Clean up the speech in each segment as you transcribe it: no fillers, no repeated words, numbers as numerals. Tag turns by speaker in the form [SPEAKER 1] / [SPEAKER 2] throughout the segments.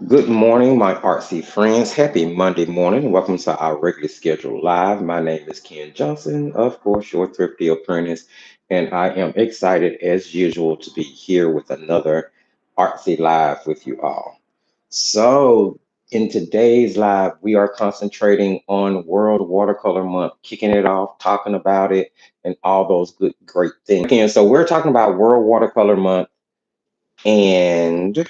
[SPEAKER 1] Good morning, my artsy friends. Happy Monday morning. Welcome to our regularly scheduled live. My name is Ken Johnson, of course, your thrifty apprentice, and I am excited as usual to be here with another artsy live with you all. So, in today's live, we are concentrating on World Watercolor Month, kicking it off, talking about it, and all those good, great things. And so, we're talking about World Watercolor Month, and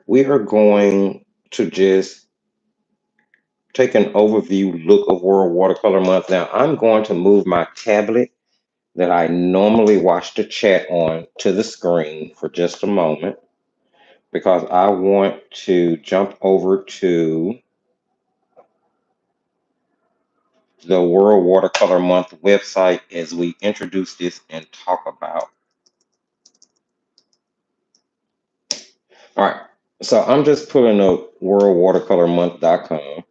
[SPEAKER 1] we are going to just take an overview look of World Watercolor Month. Now, I'm going to move my tablet that I normally watch the chat on to the screen for just a moment because I want to jump over to the World Watercolor Month website as we introduce this and talk about. All right, so I'm just pulling up worldwatercolormonth.com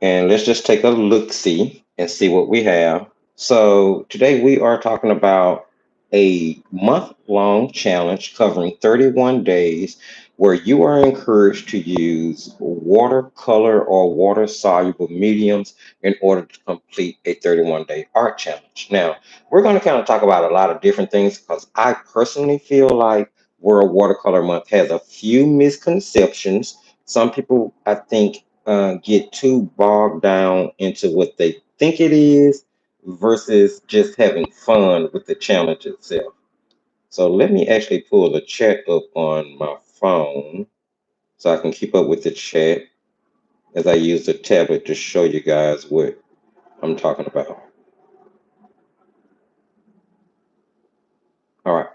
[SPEAKER 1] and let's just take a look see and see what we have. So today we are talking about a month-long challenge covering 31 days where you are encouraged to use watercolor or water-soluble mediums in order to complete a 31-day art challenge. Now, we're going to kind of talk about a lot of different things because I personally feel like World Watercolor Month has a few misconceptions. Some people, I think, get too bogged down into what they think it is versus just having fun with the challenge itself. So let me actually pull the chat up on my phone so I can keep up with the chat as I use the tablet to show you guys what I'm talking about. All right.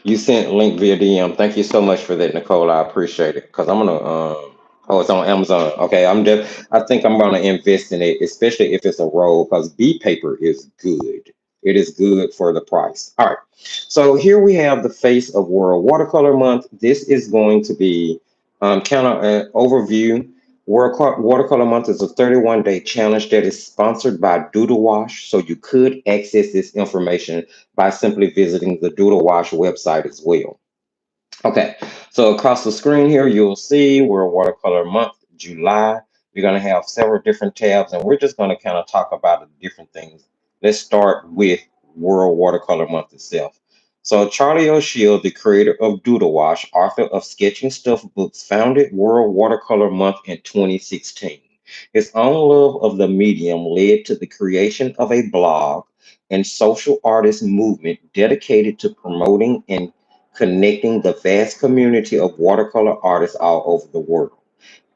[SPEAKER 1] You sent link via DM. Thank you so much for that, Nicole. I appreciate it. Cause I'm gonna oh, it's on Amazon. Okay, I think I'm gonna invest in it, especially if it's a roll, because B paper is good. It is good for the price. All right. So here we have the face of World Watercolor Month. This is going to be kind of an overview. Watercolor Month is a 31-day challenge that is sponsored by Doodle Wash. So you could access this information by simply visiting the Doodle Wash website as well. Okay, so across the screen here, you'll see we're Watercolor Month, July. We're going to have several different tabs, and we're just going to kind of talk about the different things. Let's start with World Watercolor Month itself. So Charlie O'Shield, the creator of Doodle Wash, author of Sketching Stuff books, founded World Watercolor Month in 2016. His own love of the medium led to the creation of a blog and social artist movement dedicated to promoting and connecting the vast community of watercolor artists all over the world.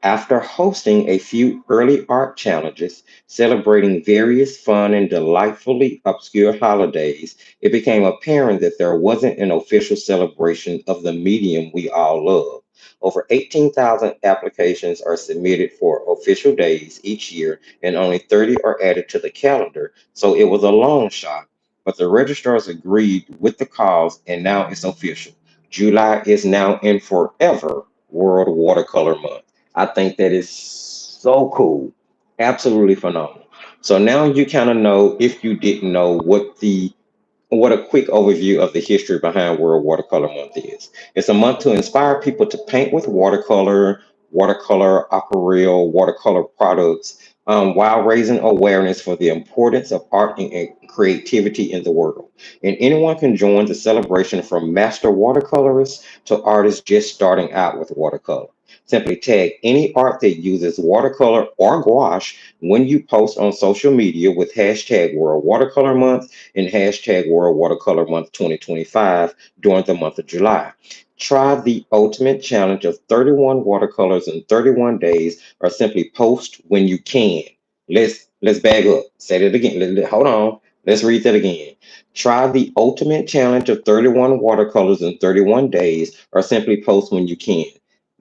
[SPEAKER 1] After hosting a few early art challenges celebrating various fun and delightfully obscure holidays, it became apparent that there wasn't an official celebration of the medium we all love. Over 18,000 applications are submitted for official days each year, and only 30 are added to the calendar, so it was a long shot. But the registrars agreed with the cause, and now it's official. July is now and forever World Watercolor Month. I think that is so cool. Absolutely phenomenal. So now you kind of know, if you didn't know, what a quick overview of the history behind World Watercolor Month is. It's a month to inspire people to paint with watercolor, aquarelle, watercolor products, while raising awareness for the importance of art and creativity in the world. And anyone can join the celebration from master watercolorists to artists just starting out with watercolor. Simply tag any art that uses watercolor or gouache when you post on social media with hashtag World Watercolor Month and hashtag World Watercolor Month 2025 during the month of July. Try the ultimate challenge of 31 watercolors in 31 days, or simply post when you can. Let's bag up. Say that again. Hold on. Let's read that again. Try the ultimate challenge of 31 watercolors in 31 days, or simply post when you can.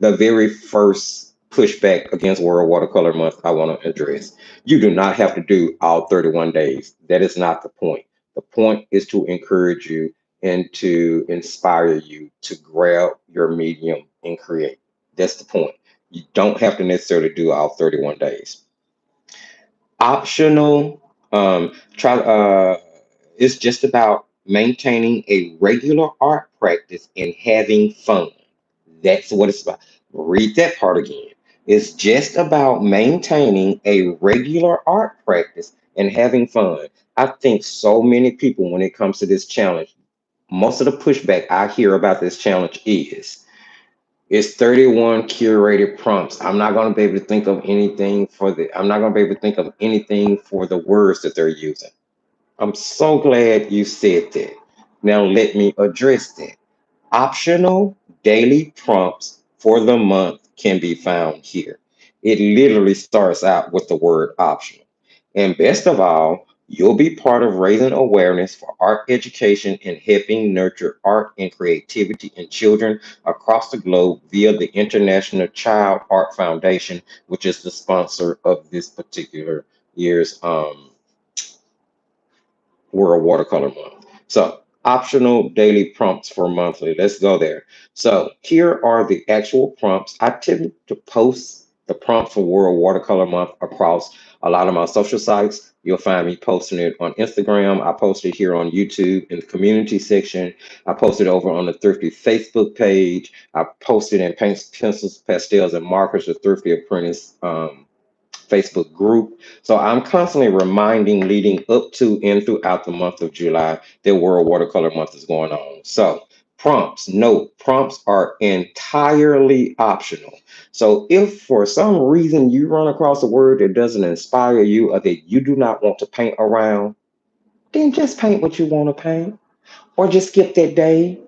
[SPEAKER 1] The very first pushback against World Watercolor Month I want to address. You do not have to do all 31 days. That is not the point. The point is to encourage you and to inspire you to grab your medium and create. That's the point. You don't have to necessarily do all 31 days. Optional, try it's just about maintaining a regular art practice and having fun. That's what it's about. Read that part again. It's just about maintaining a regular art practice and having fun. I think so many people, when it comes to this challenge, most of the pushback I hear about this challenge is it's 31 curated prompts. I'm not going to be able to think of anything for the I'm not going to be able to think of anything for the words that they're using. I'm so glad you said that. Now let me address that. Optional daily prompts for the month can be found here. It literally starts out with the word optional. And best of all, you'll be part of raising awareness for art education and helping nurture art and creativity in children across the globe via the International Child Art Foundation, which is the sponsor of this particular year's World Watercolor Month. So, optional daily prompts for monthly. Let's go there. So, here are the actual prompts. I tend to post the prompt for World Watercolor Month across a lot of my social sites. You'll find me posting it on Instagram. I post it here on YouTube in the community section. I post it over on the Thrifty Facebook page. I post it in paints, pencils, pastels, and markers, the Thrifty Apprentice Facebook group. So I'm constantly reminding leading up to and throughout the month of July that World Watercolor Month is going on. So prompts, note, prompts are entirely optional. So if for some reason you run across a word that doesn't inspire you or that you do not want to paint around, then just paint what you want to paint or just skip that day.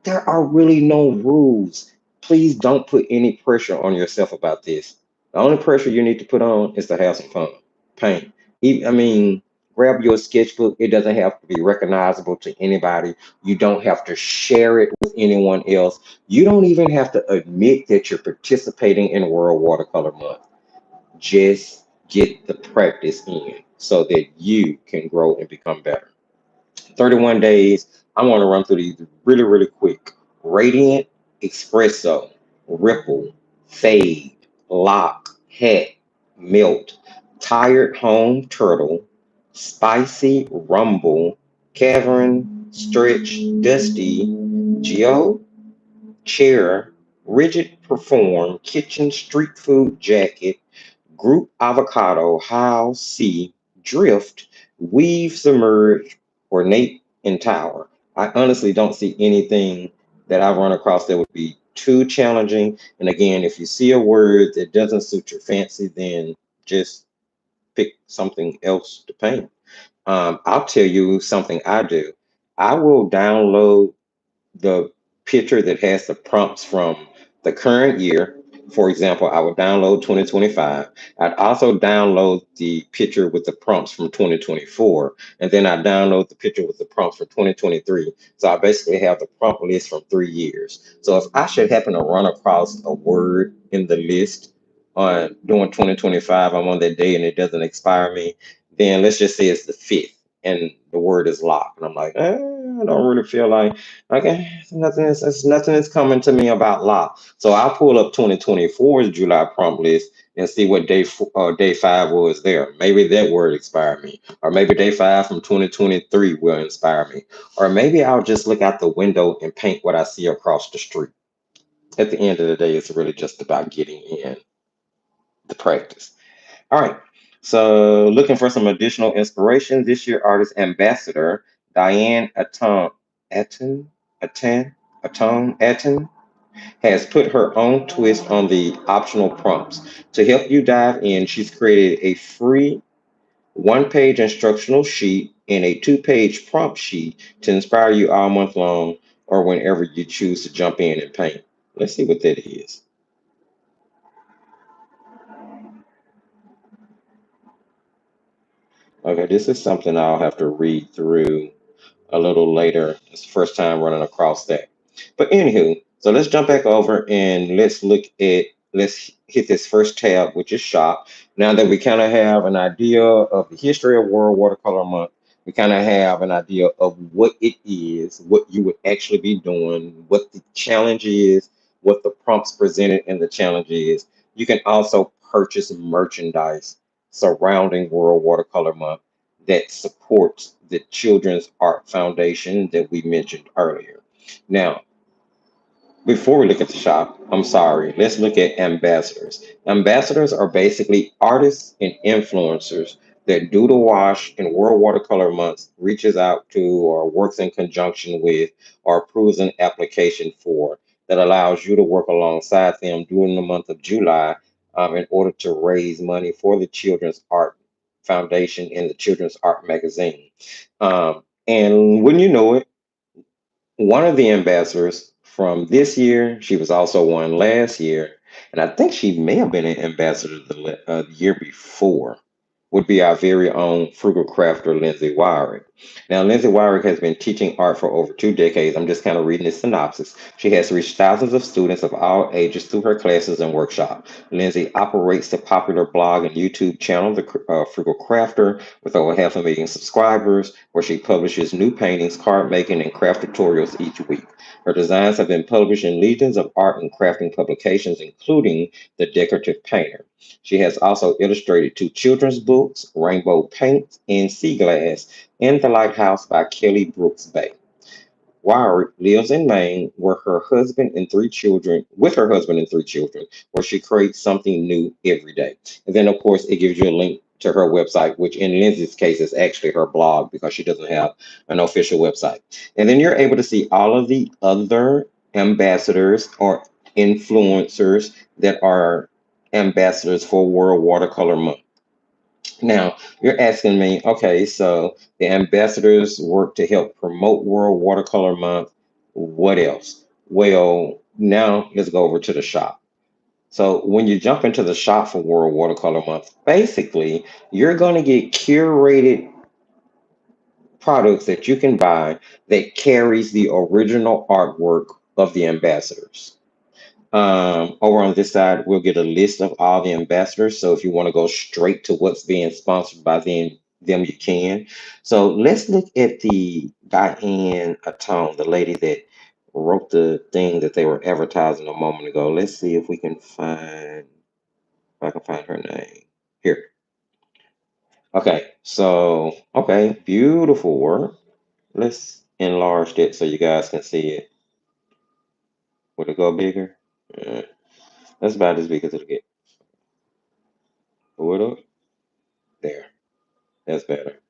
[SPEAKER 1] There are really no rules. Please don't put any pressure on yourself about this. The only pressure you need to put on is to have some fun. Paint. I mean, grab your sketchbook. It doesn't have to be recognizable to anybody. You don't have to share it with anyone else. You don't even have to admit that you're participating in World Watercolor Month. Just get the practice in so that you can grow and become better. 31 days. I want to run through these really, really quick. Radiant, espresso, ripple, fade, lock, hat, melt, tired home turtle, spicy rumble, cavern, stretch, dusty, geo, chair, rigid perform, kitchen street food jacket, group avocado, how, see, drift, weave, submerge, ornate, and tower. I honestly don't see anything that I've run across that would be too challenging. And again, if you see a word that doesn't suit your fancy, then just pick something else to paint. I'll tell you something I do. I will download the picture that has the prompts from the current year. For example, I would download 2025. I'd also download the picture with the prompts from 2024. And then I download the picture with the prompts for 2023. So I basically have the prompt list from 3 years. So if I should happen to run across a word in the list on during 2025, I'm on that day and it doesn't expire me, then let's just say it's the 5th and the word is locked. And I'm like, I don't really feel like okay, nothing is coming to me about law. So I'll pull up 2024's July prompt list and see what day 5 was there. Maybe that word inspired me, or maybe day 5 from 2023 will inspire me, or maybe I'll just look out the window and paint what I see across the street. At the end of the day, it's really just about getting in the practice. All right. So looking for some additional inspiration, this year artist ambassador Diane Aton, Aton has put her own twist on the optional prompts. To help you dive in, she's created a free one-page instructional sheet and a two-page prompt sheet to inspire you all month long or whenever you choose to jump in and paint. Let's see what that is. Okay, this is something I'll have to read through a little later. It's the first time running across that. But anywho, so let's jump back over and let's hit this first tab, which is shop. Now that we kind of have an idea of the history of World Watercolor Month, we kind of have an idea of what it is, what you would actually be doing, what the challenge is, what the prompts presented in the challenge is. You can also purchase merchandise surrounding World Watercolor Month that supports the Children's Art Foundation that we mentioned earlier. Now, before we look at the shop, I'm sorry, let's look at ambassadors. Ambassadors are basically artists and influencers that Doodle Wash and World Watercolor Month reaches out to or works in conjunction with or approves an application for that allows you to work alongside them during the month of July in order to raise money for the Children's Art Foundation and the Children's Art Magazine. And when you know it, one of the ambassadors from this year. She was also one last year, and I think she may have been an ambassador the year before. Would be our very own frugal crafter, Lindsay Wyrick. Now, Lindsay Wyrick has been teaching art for over 2 decades. I'm just kind of reading this synopsis. She has reached thousands of students of all ages through her classes and workshops. Lindsay operates the popular blog and YouTube channel, The Frugal Crafter, with over 500,000 subscribers, where she publishes new paintings, card making, and craft tutorials each week. Her designs have been published in legions of art and crafting publications, including The Decorative Painter. She has also illustrated two children's books, Rainbow Paint and Sea Glass, and The Lighthouse by Kelly Brooks Bay. Warwick lives in Maine with her husband and 3 children, where she creates something new every day. And then, of course, it gives you a link to her website, which in Lindsay's case is actually her blog because she doesn't have an official website. And then you're able to see all of the other ambassadors or influencers that are ambassadors for World Watercolor Month. Now, you're asking me, okay, so the ambassadors work to help promote World Watercolor Month. What else? Well, now let's go over to the shop. So, when you jump into the shop for World Watercolor Month, basically, you're going to get curated products that you can buy that carries the original artwork of the ambassadors. Over on this side, we'll get a list of all the ambassadors. So if you want to go straight to what's being sponsored by them you can. So let's look at the Diane Atone, the lady that wrote the thing that they were advertising a moment ago. Let's see if we can find, if I can find her name. Here. Okay, so, okay, beautiful work. Let's enlarge it so you guys can see it. Would it go bigger? Yeah, that's about as big as it'll get. Pull it up. There. That's better.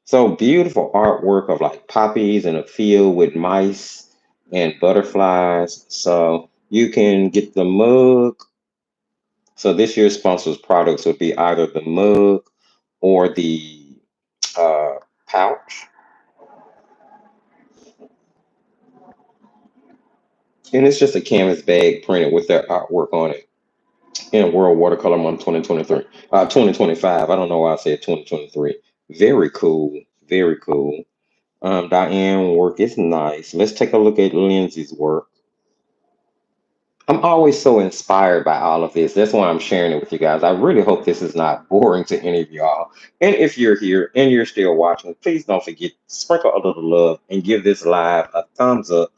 [SPEAKER 1] So beautiful artwork of like poppies in a field with mice and butterflies. So you can get the mug. So this year's sponsors products would be either the mug or the uh, pouch. And it's just a canvas bag printed with their artwork on it in World Watercolor Month 2023, 2025. I don't know why I said 2023. Very cool. Very cool. Diane work is nice. Let's take a look at Lindsay's work. I'm always so inspired by all of this. That's why I'm sharing it with you guys. I really hope this is not boring to any of y'all. And if you're here and you're still watching, please don't forget, sprinkle a little love and give this live a thumbs up.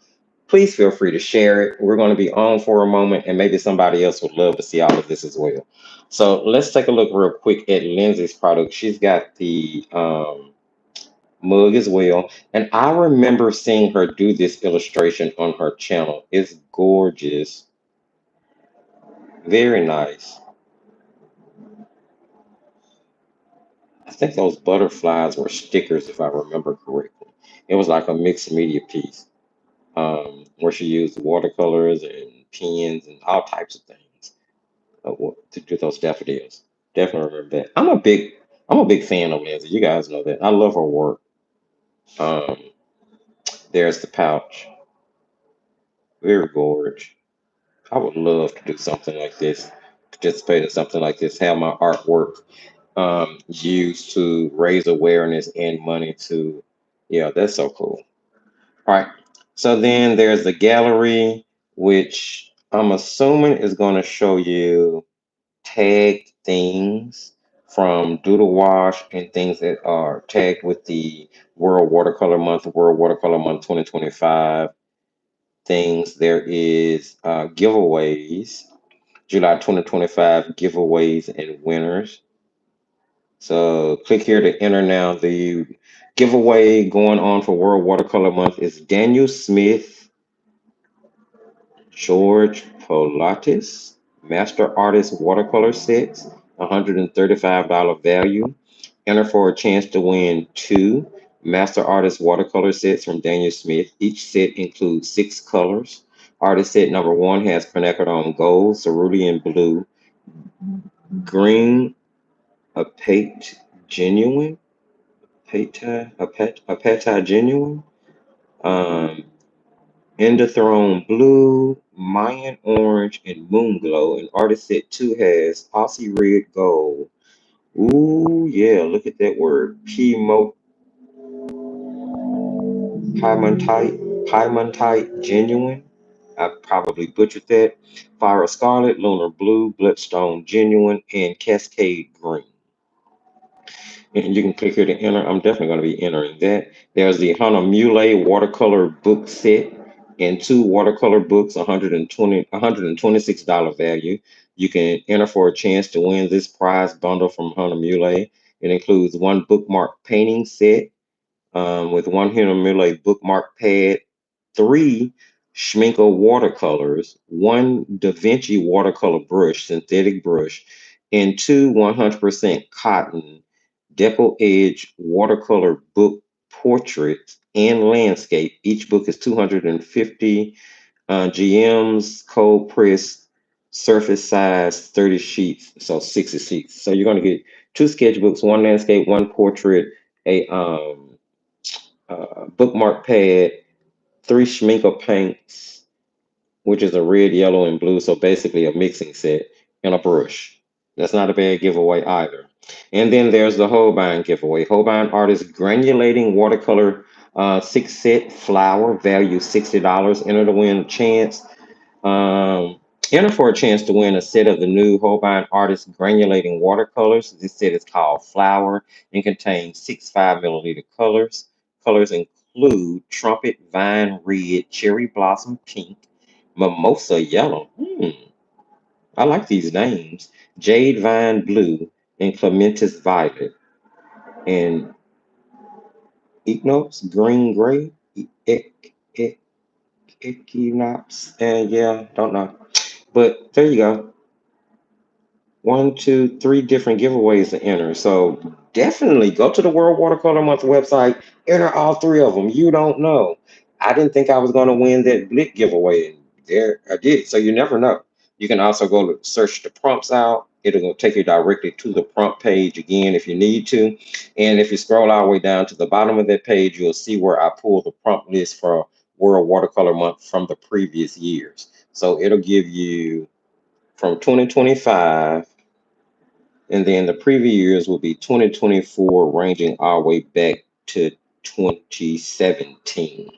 [SPEAKER 1] Please feel free to share it. We're going to be on for a moment, and maybe somebody else would love to see all of this as well. So let's take a look real quick at Lindsay's product. She's got the mug as well. And I remember seeing her do this illustration on her channel. It's gorgeous. Very nice. I think those butterflies were stickers, if I remember correctly. It was like a mixed media piece where she used watercolors and pens and all types of things to do those daffodils. Definitely remember that. I'm a big fan of Lindsay. You guys know that. I love her work. Um, there's the pouch. Very gorgeous. I would love to do something like this, participate in something like this, have my artwork used to raise awareness and money to, yeah, that's so cool. All right. So then there's the gallery, which I'm assuming is going to show you tagged things from Doodle Wash and things that are tagged with the World Watercolor Month 2025 things. There is giveaways, July 2025 giveaways and winners. So click here to enter now. Giveaway going on for World Watercolor Month is Daniel Smith, George Pilates, Master Artist Watercolor Sets, $135 value. Enter for a chance to win two Master Artist Watercolor Sets from Daniel Smith. Each set includes 6 colors. Artist set number one has quinacridone gold, cerulean blue, green, apate genuine, apate genuine, um, Enderthrone Blue, Mayan Orange, and Moon Glow. And artist set two has Aussie Red Gold. Ooh, yeah, look at that word. Piemontite Genuine. I probably butchered that. Fire Scarlet, Lunar Blue, Bloodstone Genuine, and Cascade Green. And you can click here to enter. I'm definitely going to be entering that. There's the Honamule watercolor book set and two watercolor books, $126 value. You can enter for a chance to win this prize bundle from Honamule. It includes one bookmark painting set with one Honamule bookmark pad, three Schmincke watercolors, one Da Vinci watercolor brush, synthetic brush, and two 100% cotton Deco Edge watercolor book portraits and landscape. Each book is 250 GMs, cold press, surface size, 30 sheets, so 60 sheets. So you're going to get two sketchbooks, one landscape, one portrait, a bookmark pad, three Schmincke paints, which is a red, yellow, and blue. So basically a mixing set and a brush. That's not a bad giveaway either. And then there's the Holbein giveaway. Holbein Artist Granulating Watercolor 6 set flower, value $60. Enter to win a chance. Um, Enter for a chance to win a set of the new Holbein Artist Granulating Watercolors. This set is called Flower and contains 6 5 milliliter colors. Colors include Trumpet Vine Red, Cherry Blossom Pink, Mimosa Yellow. I like these names. Jade Vine Blue and Clematis Violet. And Equinox Green Gray. Equinox. And yeah, don't know. But there you go. One, two, three different giveaways to enter. So definitely go to the World Watercolor Month website, enter all three of them. You don't know. I didn't think I was going to win that Blick giveaway, and there I did. So you never know. You can also go to search the prompts out. It'll go take you directly to the prompt page again if you need to. And if you scroll all the way down to the bottom of that page, you'll see where I pull the prompt list for World Watercolor Month from the previous years. So it'll give you from 2025, and then the previous years will be 2024, ranging all the way back to 2017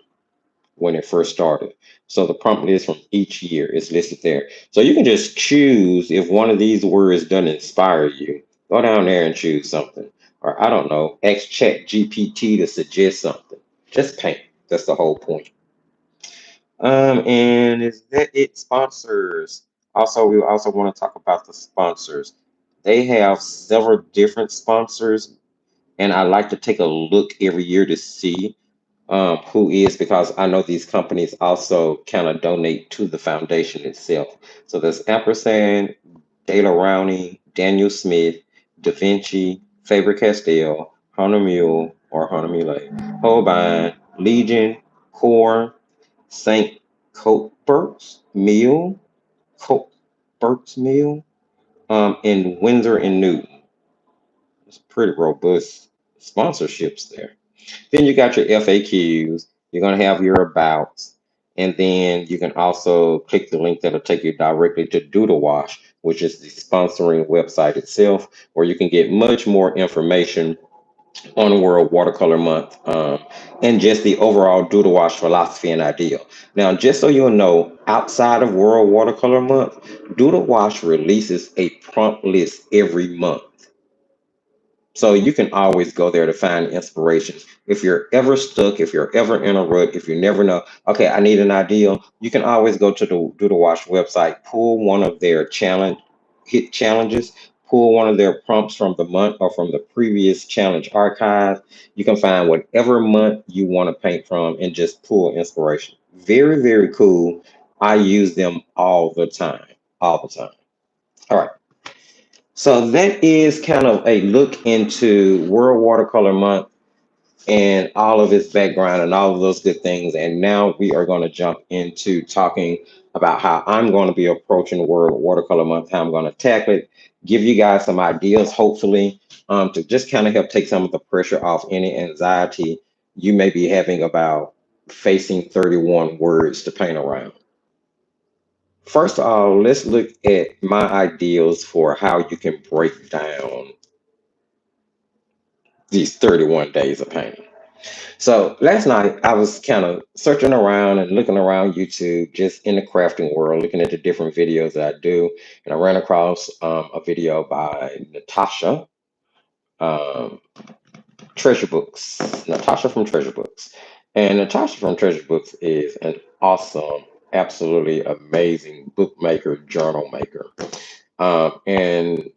[SPEAKER 1] when it first started. So the prompt list from each year is listed there. So you can just choose if one of these words doesn't inspire you. Go down there and choose something. Or I don't know, ask Chat GPT to suggest something. Just paint. That's the whole point. And is that it? Sponsors. Also, we also want to talk about the sponsors. They have several different sponsors, and I like to take a look every year to see who is, because I know these companies also kind of donate to the foundation itself. So there's Ampersand, De La Rowney, Daniel Smith, Da Vinci, Faber Castell, Honamule, Holbein, Legion, Core, St. Cuthbert's Mill, Cuthbert's Mill, in Windsor and Newton. It's pretty robust sponsorships there. Then you got your FAQs. You're going to have your abouts. And then you can also click the link that'll take you directly to Doodle Wash, which is the sponsoring website itself, where you can get much more information on World Watercolor Month, and just the overall Doodle Wash philosophy and ideal. Now, just so you'll know, outside of World Watercolor Month, Doodle Wash releases a prompt list every month. So you can always go there to find inspirations. If you're ever stuck, if you're ever in a rut, if you never know, okay, I need an ideal, you can always go to the Doodle Wash website, pull one of their hit challenges, pull one of their prompts from the month or from the previous challenge archive. You can find whatever month you want to paint from and just pull inspiration. Very, very cool. I use them all the time, all the time. All right. So that is kind of a look into World Watercolor Month and all of its background and all of those good things. And now we are going to jump into talking about how I'm going to be approaching World Watercolor Month, how I'm going to tackle it, give you guys some ideas, hopefully, to just kind of help take some of the pressure off any anxiety you may be having about facing 31 words to paint around. First of all, let's look at my ideals for how you can break down these 31 days of painting. So last night I was kind of searching around and looking around YouTube, just in the crafting world, looking at the different videos that I do, and I ran across a video by Natasha, um, Treasure Books, Natasha from Treasure Books, and Natasha from Treasure Books is an awesome, absolutely amazing bookmaker, journal maker, and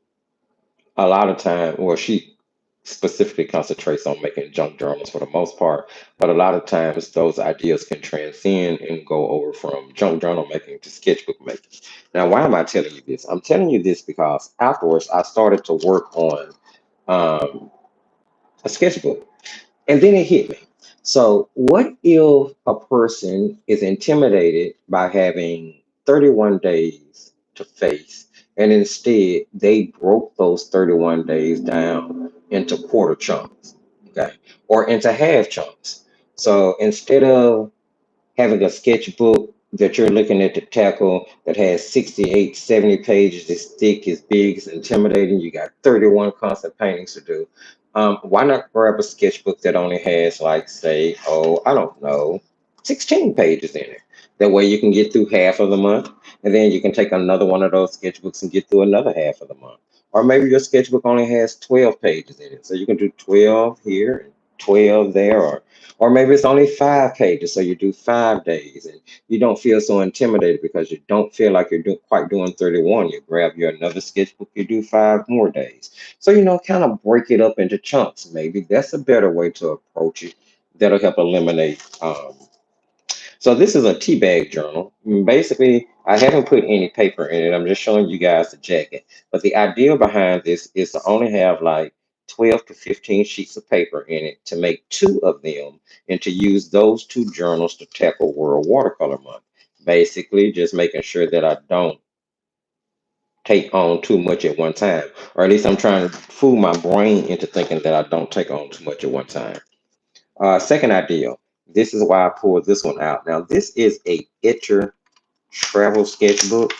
[SPEAKER 1] a lot of time, well, she specifically concentrates on making junk journals for the most part, but a lot of times those ideas can transcend and go over from junk journal making to sketchbook making. Now, why am I telling you this? I'm telling you this because afterwards I started to work on um, a sketchbook, and then it hit me. So, what if a person is intimidated by having 31 days to face, and instead they broke those 31 days down into quarter chunks, okay, or into half chunks? So, instead of having a sketchbook that you're looking at to tackle that has 68, 70 pages, is thick, is big, is intimidating, you got 31 constant paintings to do. Why not grab a sketchbook that only has, like, say, oh, I don't know, 16 pages in it? That way you can get through half of the month, and then you can take another one of those sketchbooks and get through another half of the month. Or maybe your sketchbook only has 12 pages in it, so you can do 12 here and 12 there, or maybe it's only 5 pages, so you do 5 days, and you don't feel so intimidated because you don't feel like you're quite doing 31. You grab your another sketchbook, you do 5 more days. So, kind of break it up into chunks. Maybe that's a better way to approach it. That'll help eliminate. So this is a tea bag journal. Basically, I haven't put any paper in it. I'm just showing you guys the jacket. But the idea behind this is to only have like 12 to 15 sheets of paper in it, to make two of them, and to use those two journals to tackle World Watercolor Month. Basically, just making sure that I don't take on too much at one time, or at least I'm trying to fool my brain into thinking that I don't take on too much at one time. Second idea. This is why I pulled this one out. Now, this is a Etcher travel sketchbook,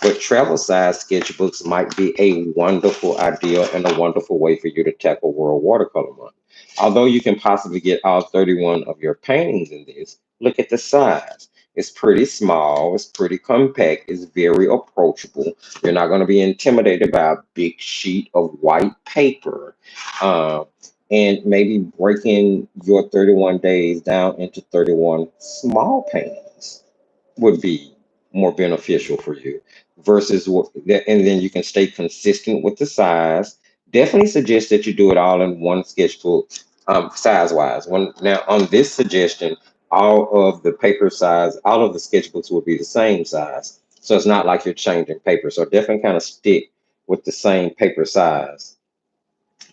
[SPEAKER 1] but travel size sketchbooks might be a wonderful idea and a wonderful way for you to tackle World Watercolor Month. Although you can possibly get all 31 of your paintings in this, look at the size. It's pretty small, it's pretty compact, it's very approachable. You're not going to be intimidated by a big sheet of white paper. Um, and maybe breaking your 31 days down into 31 small paintings would be more beneficial for you versus what that, and then you can stay consistent with the size. Definitely suggest that you do it all in one sketchbook, size wise. When now on this suggestion, all of the paper size, all of the sketchbooks will be the same size, so it's not like you're changing paper. So definitely kind of stick with the same paper size.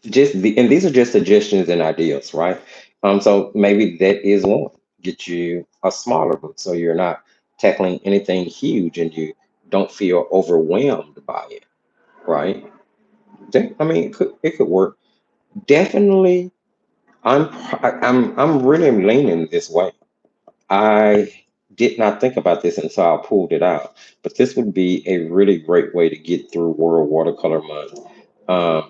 [SPEAKER 1] And these are just suggestions and ideas, right? So maybe that is one. Get you a smaller book so you're not tackling anything huge and you don't feel overwhelmed by it, right? I mean, it could work. Definitely, I'm really leaning this way. I did not think about this until I pulled it out, but this would be a really great way to get through World Watercolor Month.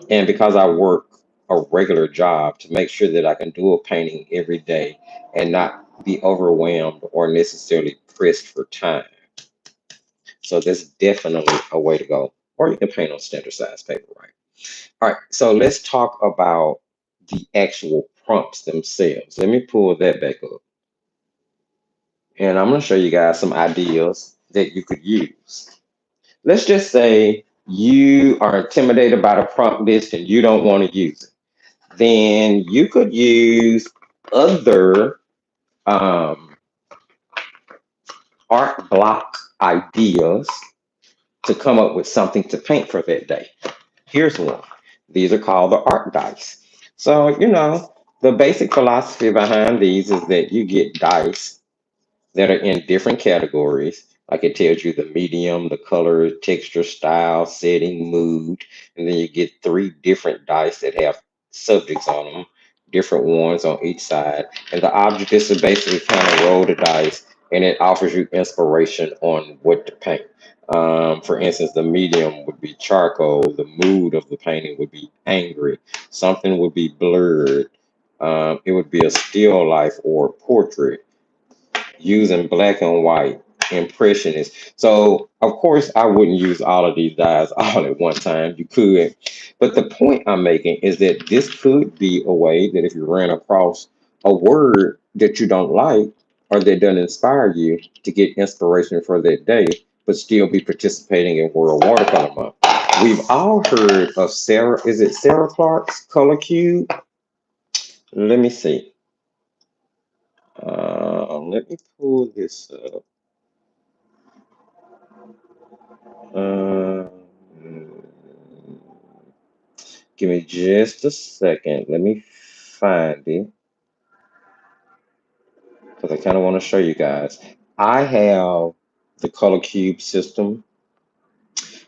[SPEAKER 1] And because I work a regular job, to make sure that I can do a painting every day and not be overwhelmed or necessarily pressed for time. So that's definitely a way to go. Or you can paint on standard size paper, right? All right, so let's talk about the actual prompts themselves. Let me pull that back up. And I'm going to show you guys some ideas that you could use. Let's just say you are intimidated by the prompt list and you don't want to use it, then you could use other um, art block ideas to come up with something to paint for that day. Here's one. These are called the art dice. So, the basic philosophy behind these is that you get dice that are in different categories. Like it tells you the medium, the color, texture, style, setting, mood. And then you get three different dice that have subjects on them, different ones on each side. And the object is to basically kind of roll the dice and it offers you inspiration on what to paint. For instance, the medium would be charcoal, the mood of the painting would be angry, something would be blurred, it would be a still life or a portrait using black and white, impressionist. So of course I wouldn't use all of these dyes all at one time. You could, but the point I'm making is that this could be a way that if you ran across a word that you don't like or that doesn't inspire you to get inspiration for that day, but still be participating in World Watercolor Month. We've all heard of Sarah, is it Sarah Clark's Color Cube? Let me see. Let me pull this up. Um, Give me just a second. Let me find it because I kind of want to show you guys. I have the Color Cube system,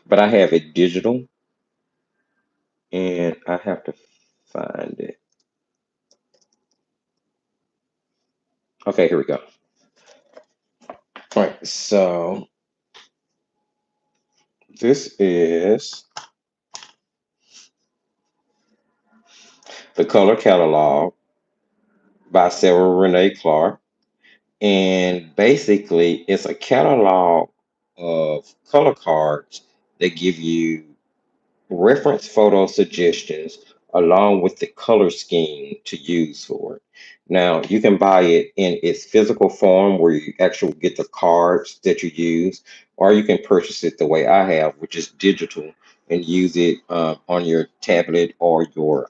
[SPEAKER 1] but I have it digital and I have to find it. Okay, here we go. All right, so this is the Color Catalog by Sarah Renee Clark. And basically, it's a catalog of color cards that give you reference photo suggestions along with the color scheme to use for it. Now, you can buy it in its physical form where you actually get the cards that you use, or you can purchase it the way I have, which is digital, and use it on your tablet or your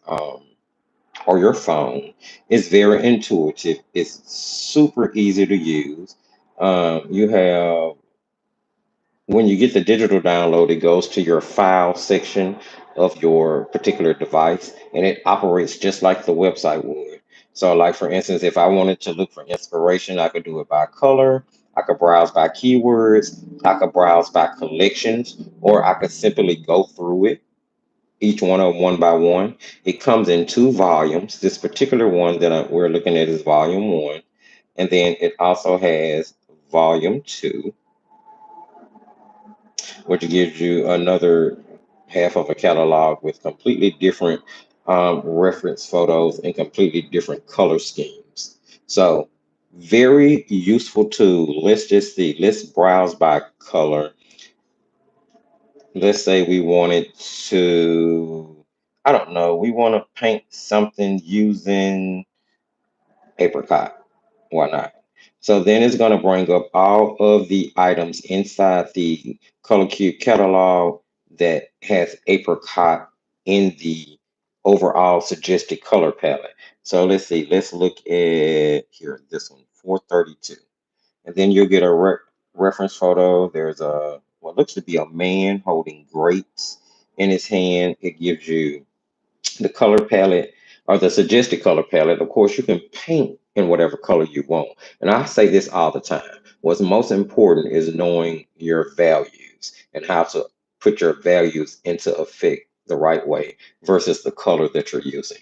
[SPEAKER 1] phone. It's very intuitive. It's super easy to use. You have when you get the digital download, it goes to your file section of your particular device and it operates just like the website would. So, like for instance, if I wanted to look for inspiration, I could do it by color, I could browse by keywords, I could browse by collections, or I could simply go through it, each one of one by one. It comes in two volumes. This particular one that we're looking at is volume one, and then it also has volume two, which gives you another half of a catalog with completely different reference photos and completely different color schemes. So, very useful tool. Let's just see. Let's browse by color. Let's say we wanted to, I don't know, we want to paint something using apricot. Why not? So then it's going to bring up all of the items inside the Color Cube catalog that has apricot in the overall suggested color palette. So let's see, let's look at here, this one, 432. And then you'll get a reference photo. There's what looks to be a man holding grapes in his hand. It gives you the color palette or the suggested color palette. Of course, you can paint in whatever color you want. And I say this all the time. What's most important is knowing your values and how to put your values into effect the right way versus the color that you're using.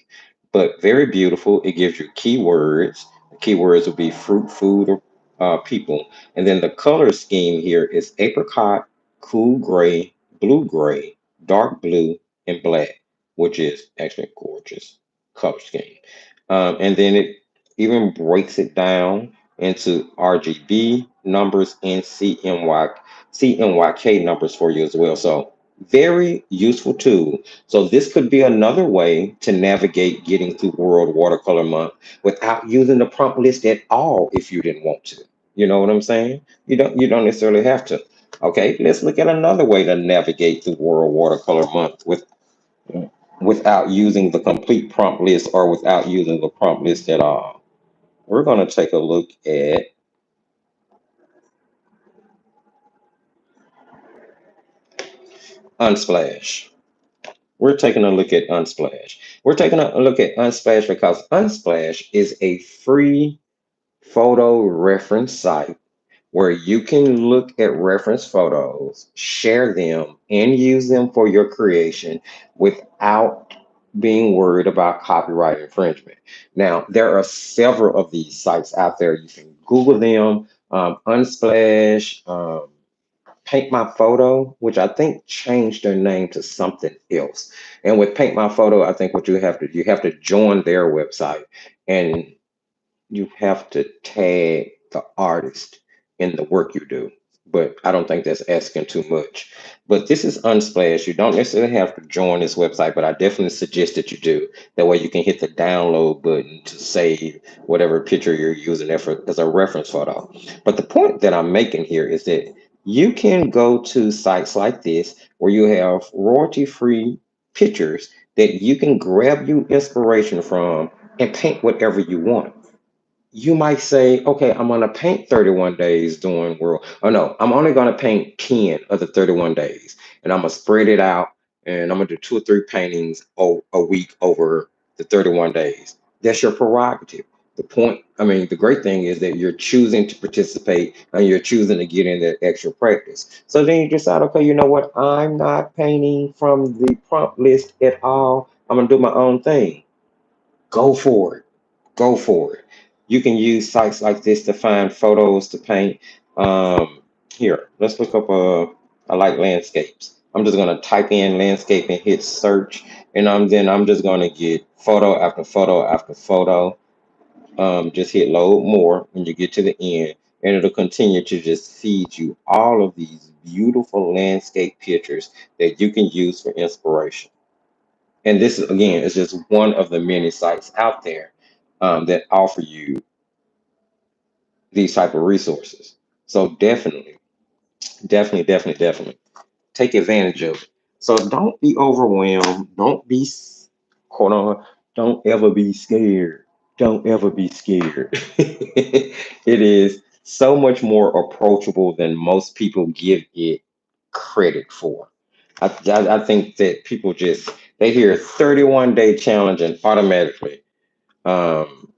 [SPEAKER 1] But very beautiful. It gives you keywords. The keywords will be fruit, food, or people. And then the color scheme here is apricot, cool gray, dark blue, and black, which is actually a gorgeous color scheme. And then it even breaks it down into RGB numbers and CMYK numbers for you as well. So very useful tool. So this could be another way to navigate getting through World Watercolor Month without using the prompt list at all if you didn't want to. You know what I'm saying? You don't necessarily have to. Okay, let's look at another way to navigate through World Watercolor Month without using the complete prompt list or without using the prompt list at all. We're going to take a look at Unsplash. We're taking a look at Unsplash. We're taking a look at Unsplash because Unsplash is a free photo reference site where you can look at reference photos, share them, and use them for your creation without being worried about copyright infringement. Now, there are several of these sites out there. You can Google them, Unsplash, Paint My Photo, which I think changed their name to something else. And with Paint My Photo, I think what you have to join their website and you have to tag the artist in the work you do. But I don't think that's asking too much. But this is Unsplash. You don't necessarily have to join this website, but I definitely suggest that you do. That way you can hit the download button to save whatever picture you're using there for, as a reference photo. But the point that I'm making here is that you can go to sites like this where you have royalty-free pictures that you can grab you inspiration from and paint whatever you want. You might say, okay, I'm going to paint 31 days doing world. Oh, no, I'm only going to paint 10 of the 31 days. And I'm going to spread it out and I'm going to do 2 or 3 paintings a week over the 31 days. That's your prerogative. The point, I mean, the great thing is that you're choosing to participate and you're choosing to get in that extra practice. So then you decide, okay, you know what? I'm not painting from the prompt list at all. I'm going to do my own thing. Go for it. Go for it. You can use sites like this to find photos to paint. Here, let's look up I like landscapes. I'm just gonna type in landscape and hit search, and I'm just gonna get photo after photo after photo. Just hit load more when you get to the end, and it'll continue to just feed you all of these beautiful landscape pictures that you can use for inspiration. And this again is just one of the many sites out there that offer you these type of resources. So definitely take advantage of it. So don't be overwhelmed. Don't be quote on. Don't ever be scared. Don't ever be scared. It is so much more approachable than most people give it credit for. I think that people just they hear 31-day challenge and automatically um,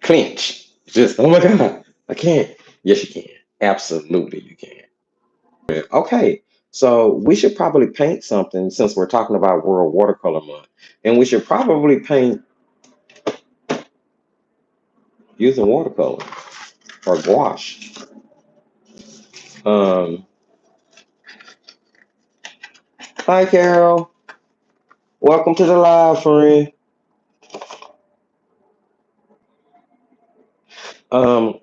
[SPEAKER 1] clinch. Just, oh my God, I can't. Yes, you can. Absolutely, you can. Okay, so we should probably paint something since we're talking about World Watercolor Month. And we should probably paint using watercolor or gouache. Um, Hi, Carol. Welcome to the live, friend.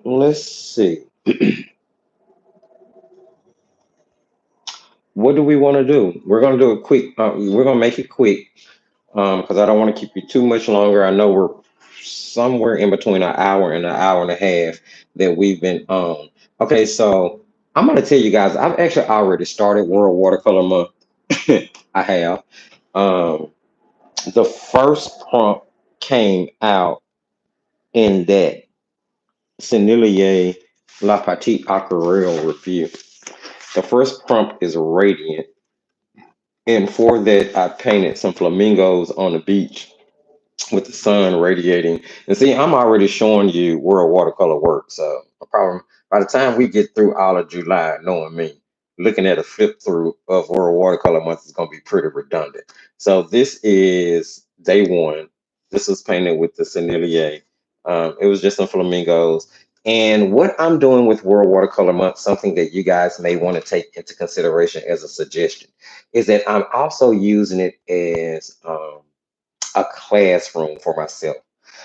[SPEAKER 1] Let's see. What do we want to do? We're going to do a quick, we're going to make it quick because I don't want to keep you too much longer. I know we're somewhere in between an hour and a half that we've been on. Okay, so I'm going to tell you guys, I've actually already started World Watercolor Month. I have. Um, the first prompt came out in that Sennelier La Petite Aquarelle review. The first prompt is Radiant. And for that, I painted some flamingos on the beach with the sun radiating. And see, I'm already showing you where watercolor works. So I probably by the time we get through all of July, knowing me, looking at a flip through of World Watercolor Month is going to be pretty redundant. So this is day one. This was painted with the Sennelier. It was just some flamingos. And what I'm doing with World Watercolor Month, something that you guys may want to take into consideration as a suggestion, is that I'm also using it as a classroom for myself.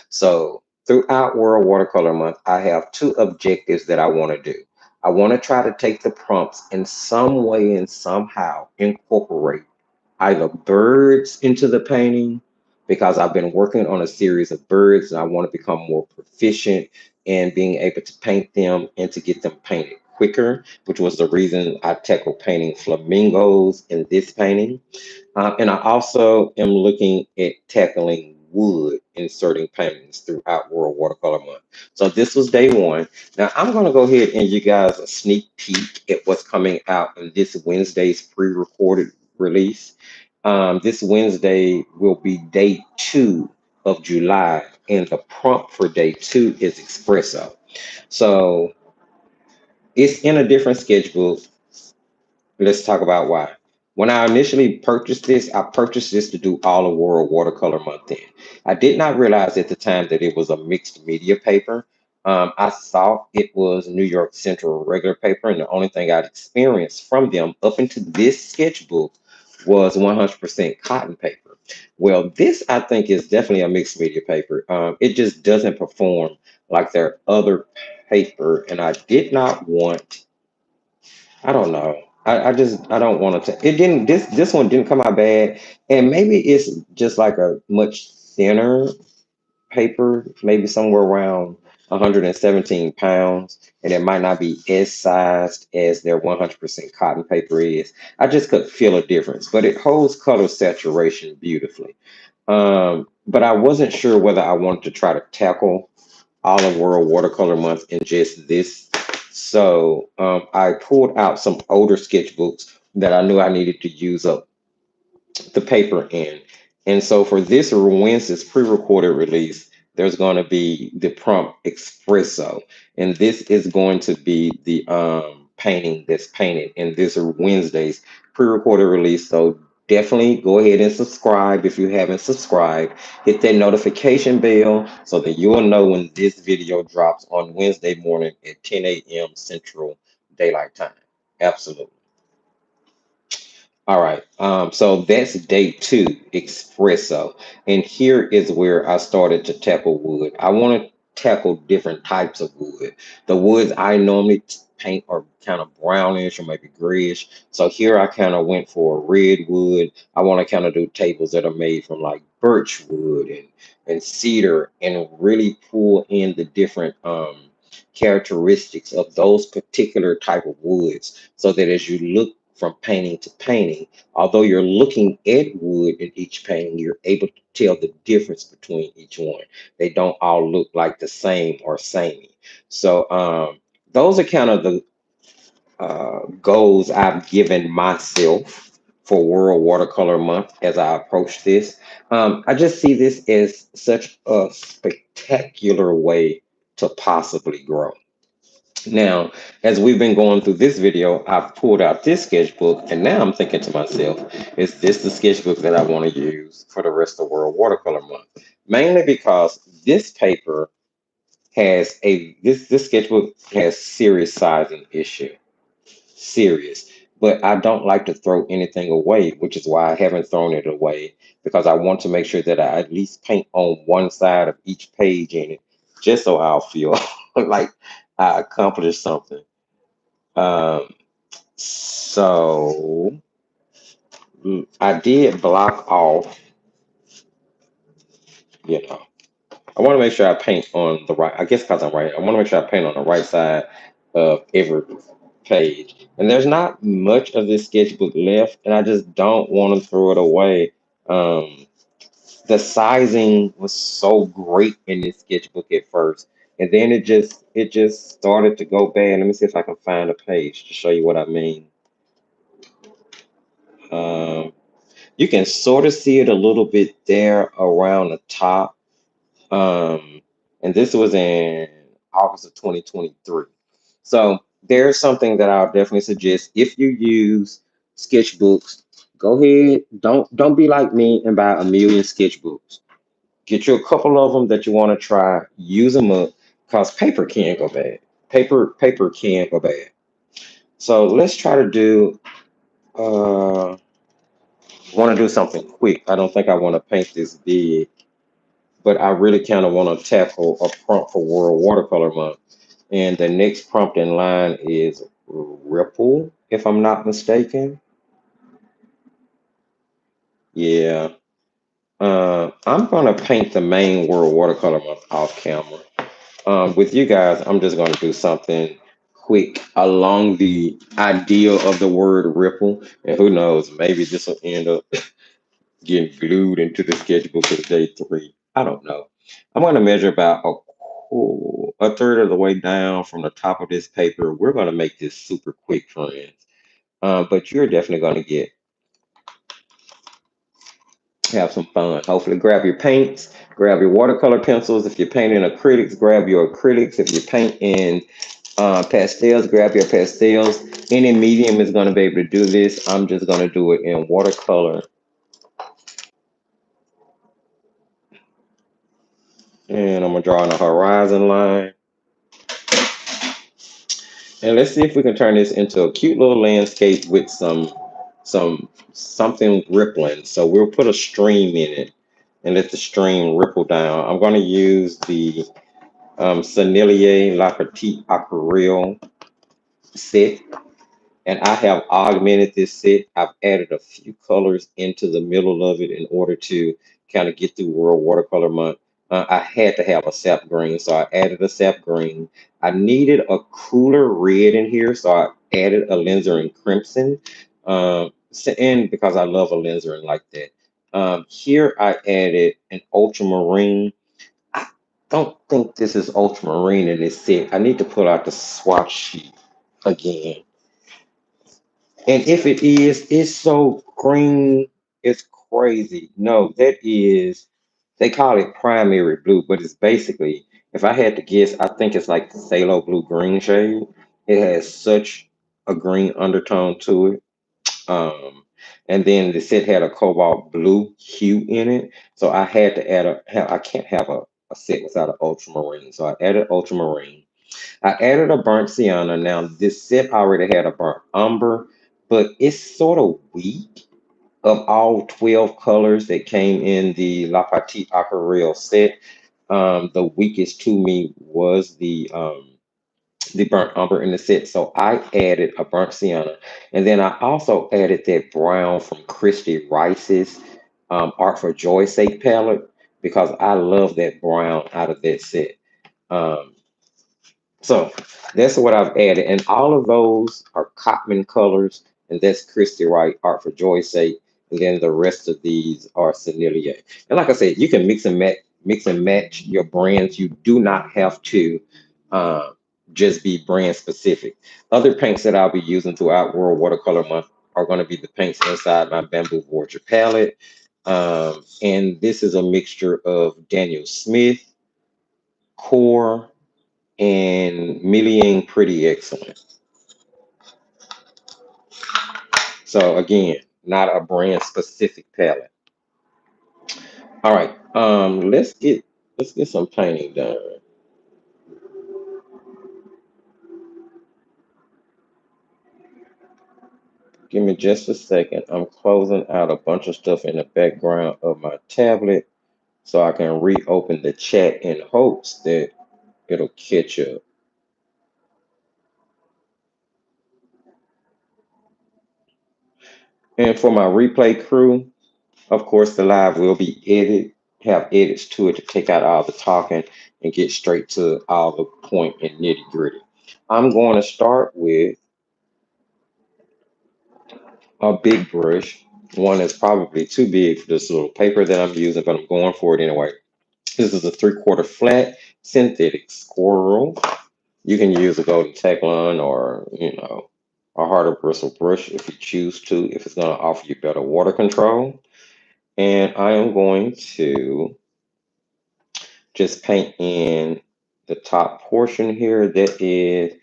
[SPEAKER 1] So throughout World Watercolor Month, I have 2 objectives that I want to do. I want to try to take the prompts in some way and somehow incorporate either birds into the painting because I've been working on a series of birds and I want to become more proficient in being able to paint them and to get them painted quicker, which was the reason I tackled painting flamingos in this painting. And I also am looking at tackling wood in certain paintings throughout World Watercolor Month. So this was day one. Now I'm going to go ahead and you guys a sneak peek at what's coming out in this Wednesday's pre-recorded release. This Wednesday will be day 2 of July, and the prompt for day 2 is espresso. So it's in a different sketchbook. Let's talk about why. When I initially purchased this, I purchased this to do all of World Watercolor Month in. I did not realize at the time that it was a mixed media paper. I thought it was New York Central regular paper, and the only thing I'd experienced from them up into this sketchbook was 100% cotton paper. Well, this I think is definitely a mixed media paper. It just doesn't perform like their other paper, and I did not want. I don't know. I don't want to. It didn't. This one didn't come out bad, and maybe it's just like a much thinner paper, maybe somewhere around 117 pounds, and it might not be as sized as their 100% cotton paper is. I just could feel a difference, but it holds color saturation beautifully. But I wasn't sure whether I wanted to try to tackle all of World Watercolor Month in just this. So I pulled out some older sketchbooks that I knew I needed to use up the paper in. And so for this Wednesday's pre-recorded release, there's going to be the prompt espresso, and this is going to be the painting that's painted in this Wednesday's pre-recorded release. So definitely go ahead and subscribe if you haven't subscribed. Hit that notification bell so that you'll know when this video drops on Wednesday morning at 10 a.m. Central Daylight Time. Absolutely. All right. So that's day 2, espresso. And here is where I started to tackle wood. I want to tackle different types of wood. The woods I normally paint are kind of brownish or maybe grayish. So here I kind of went for a red wood. I want to kind of do tables that are made from like birch wood and cedar and really pull in the different characteristics of those particular type of woods so that as you look from painting to painting, although you're looking at wood in each painting, you're able to tell the difference between each one. They don't all look like the same or samey. So those are kind of the goals I've given myself for World Watercolor Month as I approach this. I just see this as such a spectacular way to possibly grow. Now, as we've been going through this video, I've pulled out this sketchbook, and now I'm thinking to myself, is this the sketchbook that I want to use for the rest of World Watercolor Month? Mainly because this paper has this sketchbook has serious sizing issue. Serious. But I don't like to throw anything away, which is why I haven't thrown it away, because I want to make sure that I at least paint on one side of each page in it, just so I'll feel like I accomplished something. Um, so I did block off, you know, I want to make sure I paint on the right, I guess because I'm right, I want to make sure I paint on the right side of every page. And there's not much of this sketchbook left, and I just don't want to throw it away. Um, the sizing was so great in this sketchbook at first, and then it just started to go bad. Let me see if I can find a page to show you what I mean. Um, you can sort of see it a little bit there around the top. Um, and this was in August of 2023. So there's something that I'll definitely suggest if you use sketchbooks. Go ahead, don't be like me and buy a million sketchbooks. Get you a couple of them that you want to try. Use them up, cause paper can go bad. Paper can go bad. So let's try to do. Want to do something quick. I don't think I want to paint this big, but I really kind of want to tackle a prompt for World Watercolor Month. And the next prompt in line is Ripple, if I'm not mistaken. Yeah. I'm going to paint the main World Watercolor Month off camera. With you guys, I'm just going to do something quick along the idea of the word ripple. And who knows, maybe this will end up getting glued into the sketchbook of day 3. I don't know. I'm going to measure about a third of the way down from the top of this paper. We're going to make this super quick, friends. But you're definitely going to have some fun. Hopefully, grab your paints, grab your watercolor pencils. If you're painting acrylics, grab your acrylics. If you're painting pastels, grab your pastels. Any medium is going to be able to do this. I'm just going to do it in watercolor. And I'm going to draw in a horizon line. And let's see if we can turn this into a cute little landscape with something rippling. So we'll put a stream in it and let the stream ripple down. I'm going to use the Sennelier La Petite Aquarelle set, and I have augmented this set. I've added a few colors into the middle of it in order to kind of get through World Watercolor Month. I had to have a sap green, so I added a sap green. I needed a cooler red in here, so I added a alizarin crimson. And because I love alizarin like that. Here I added an ultramarine. I don't think this is ultramarine in this set. I need to pull out the swatch sheet again. And if it is, it's so green, it's crazy. No, that is, they call it primary blue, but it's basically, if I had to guess, I think it's like the phthalo blue green shade. It has such a green undertone to it. Um, and then the set had a cobalt blue hue in it. So I had to I can't have a set without an ultramarine. So I added ultramarine. I added a burnt sienna. Now, this set already had a burnt umber, but it's sort of weak. Of all 12 colors that came in the La Petite Aquarelle set, the weakest to me was the burnt umber in the set. So I added a burnt sienna. And then I also added that brown from Christy Rice's Art for Joy's Sake palette because I love that brown out of that set. Um, so that's what I've added. And all of those are Cotman colors, and that's Christy Wright, Art for Joy's Sake. And then the rest of these are Sennelier. And like I said, you can mix and match your brands. You do not have to uh, just be brand specific. Other paints that I'll be using throughout World Watercolor Month are going to be the paints inside my Bamboo Vorture palette. And this is a mixture of Daniel Smith, Core, and Million Pretty Excellent. So again, not a brand specific palette. All right, let's get some painting done. Give me just a second. I'm closing out a bunch of stuff in the background of my tablet so I can reopen the chat in hopes that it'll catch up. And for my replay crew, of course, the live will be have edits to it to take out all the talking and get straight to all the point and nitty gritty. I'm going to start with a big brush, one that's probably too big for this little paper that I'm using, but I'm going for it anyway. This is a 3/4 flat synthetic squirrel. You can use a golden Teclon or, a harder bristle brush if you choose to, if it's going to offer you better water control. And I am going to just paint in the top portion here. That is,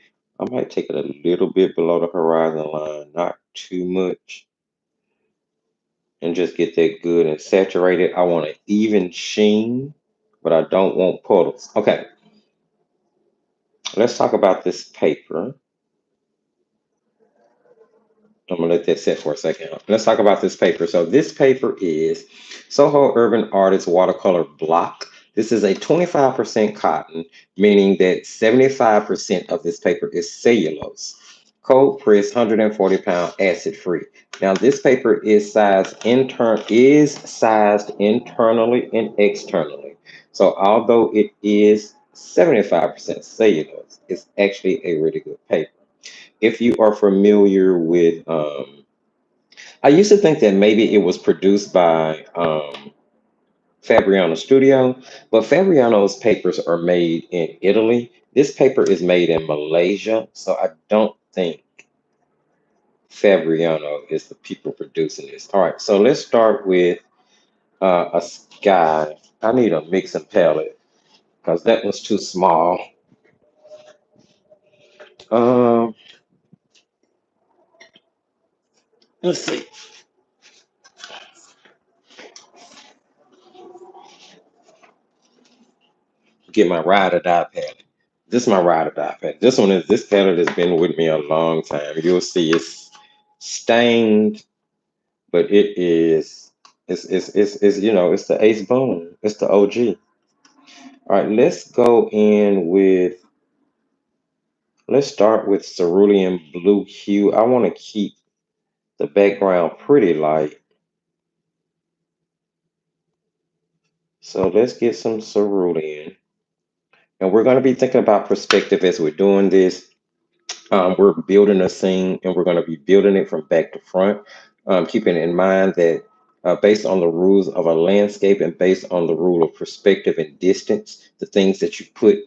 [SPEAKER 1] I might take it a little bit below the horizon line, not too much, and just get that good and saturated. I want an even sheen, but I don't want puddles. Okay, let's talk about this paper. I'm gonna let that sit for a second. Let's talk about this paper. So this paper is Soho Urban Artist Watercolor Block. This is a 25% cotton, meaning that 75% of this paper is cellulose. Cold pressed, 140-pound, acid free. Now this paper is sized internally and externally. So although it is 75% cellulose, it's actually a really good paper. if you are familiar with, I used to think that maybe it was produced by Fabriano Studio, but Fabriano's papers are made in Italy. This paper is made in Malaysia, so I don't think Fabriano is the people producing this. All right, so let's start with a sky. I need a mixing palette because that was too small. Um, let's see. Get my ride or die palette. This is my ride or die palette. This palette has been with me a long time. You'll see it's stained, but it is it's it's the Ace Boom. It's the OG. All right, let's start with cerulean blue hue. I want to keep the background pretty light. So let's get some cerulean. And we're going to be thinking about perspective as we're doing this. We're building a scene and we're going to be building it from back to front, keeping in mind that based on the rules of a landscape and based on the rule of perspective and distance, the things that you put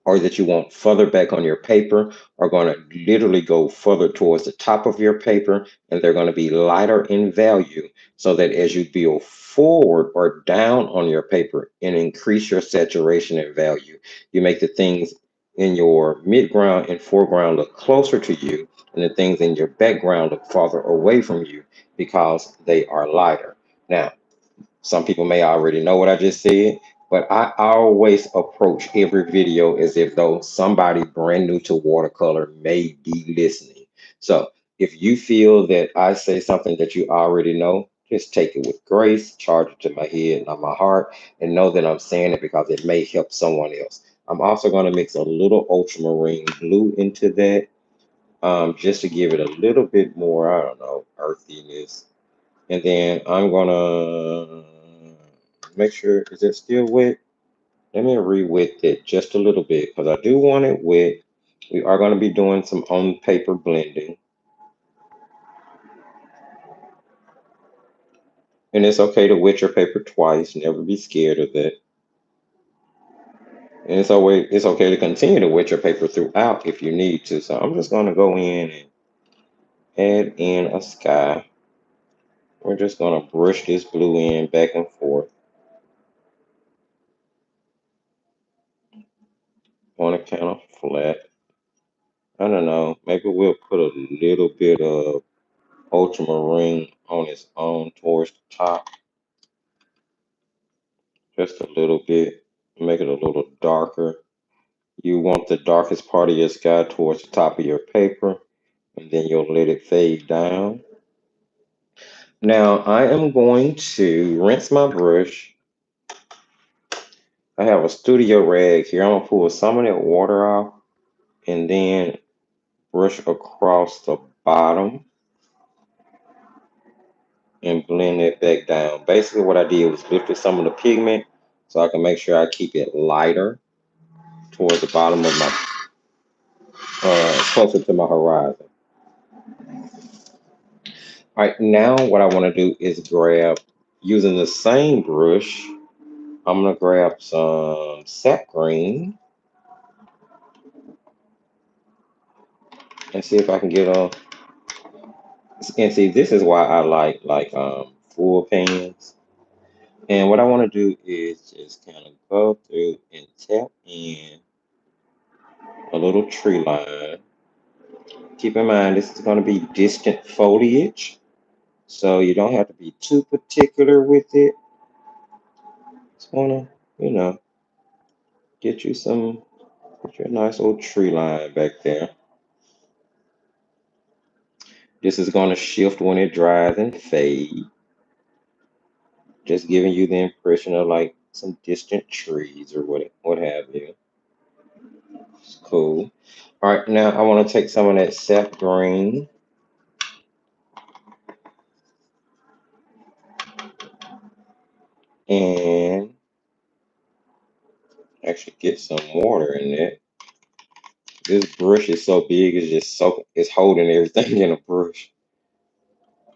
[SPEAKER 1] or that you want further back on your paper are going to literally go further towards the top of your paper, and they're going to be lighter in value so that as you build forward or down on your paper and increase your saturation and value, you make the things in your midground and foreground look closer to you and the things in your background look farther away from you because they are lighter. Now, some people may already know what I just said, but I always approach every video as if though somebody brand new to watercolor may be listening. So if you feel that I say something that you already know, just take it with grace, charge it to my head, not my heart, and know that I'm saying it because it may help someone else. I'm also going to mix a little ultramarine blue into that, just to give it a little bit more, I don't know, earthiness. And then I'm gonna make sure, is it still wet? Let me re-wet it just a little bit because I do want it wet. We are going to be doing some on paper blending. And it's okay to wet your paper twice. Never be scared of that. And it's okay to continue to wet your paper throughout if you need to. So I'm just going to go in and add in a sky. We're just going to brush this blue in back and forth on a kind of flat. I don't know. Maybe we'll put a little bit of ultramarine on its own towards the top, just a little bit, make it a little darker. You want the darkest part of your sky towards the top of your paper, and then you'll let it fade down. Now I am going to rinse my brush. I have a studio rag here. I'm gonna pull some of that water off and then brush across the bottom and blend it back down. Basically what I did was lifted some of the pigment so I can make sure I keep it lighter towards the bottom of my, closer to my horizon. All right, now what I want to do is grab, using the same brush, I'm going to grab some sap green and see if I can get a, and see, this is why I like full pans. And what I want to do is just kind of go through and tap in a little tree line. Keep in mind, this is going to be distant foliage, so you don't have to be too particular with it. Just want to, you know, get you some, get you a nice old tree line back there. This is going to shift when it dries and fade, just giving you the impression of like some distant trees or what have you. It's cool. All right, now I want to take some of that sap green and actually get some water in it. This brush is so big, it's just so it's holding everything in a brush.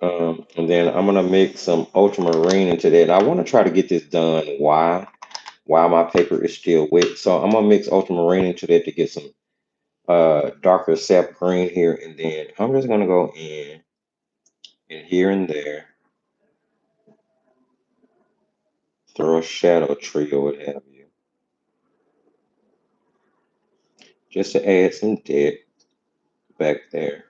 [SPEAKER 1] And then I'm gonna mix some ultramarine into that. And I want to try to get this done while my paper is still wet. So I'm gonna mix ultramarine into that to get some darker sap green here, and then I'm just gonna go in and here and there, throw a shadow tree or what have you, just to add some depth back there.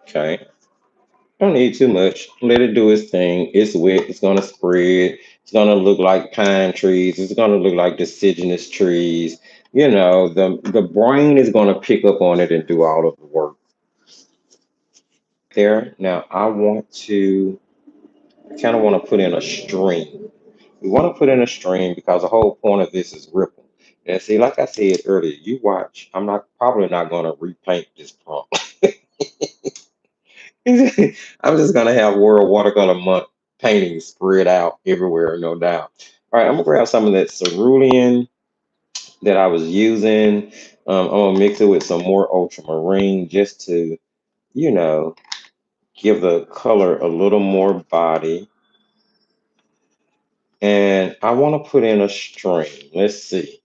[SPEAKER 1] Okay. Don't need too much. Let it do its thing. It's wet. It's gonna spread. It's gonna look like pine trees. It's gonna look like deciduous trees. You know, the brain is gonna pick up on it and do all of the work there. Now I want to kind of want to put in a stream. We want to put in a stream because the whole point of this is ripple. And see, like I said earlier, you watch. I'm not probably not gonna repaint this prompt. I'm just gonna have World Watercolor Month paintings spread out everywhere, no doubt. All right, I'm gonna grab some of that cerulean that I was using. I'm gonna mix it with some more ultramarine just to, you know, give the color a little more body. And I want to put in a stream. Let's see.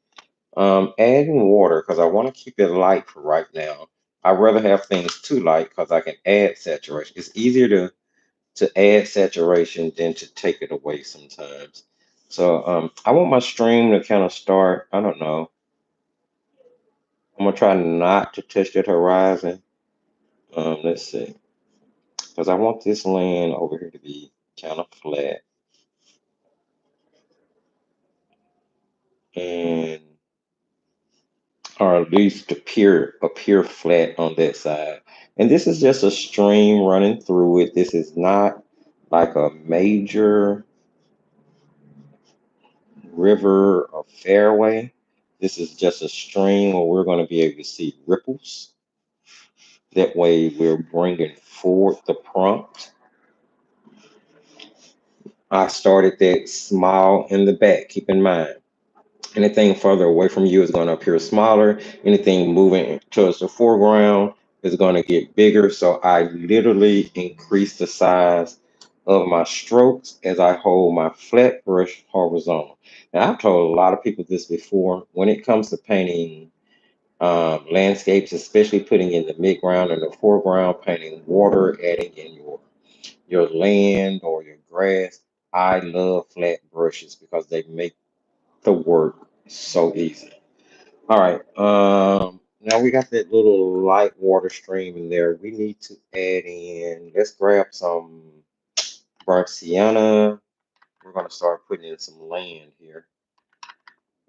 [SPEAKER 1] Adding water because I want to keep it light for right now. I'd rather have things too light because I can add saturation. It's easier to add saturation than to take it away sometimes. So I want my stream to kind of start, I don't know. I'm gonna try not to touch that horizon. Let's see. Because I want this land over here to be kind of flat. And or at least appear flat on that side. And this is just a stream running through it. This is not like a major river or fairway. This is just a stream where we're going to be able to see ripples. That way we're bringing forward the prompt. I started that small in the back, keep in mind. Anything further away from you is going to appear smaller. Anything moving towards the foreground is going to get bigger. So I literally increase the size of my strokes as I hold my flat brush horizontal. Now, I've told a lot of people this before. When it comes to painting landscapes, especially putting in the midground and the foreground, painting water, adding in your land or your grass, I love flat brushes because they make the work so easy. All right. Now we got that little light water stream in there. We need to add in, let's grab some burnt sienna. We're gonna start putting in some land here.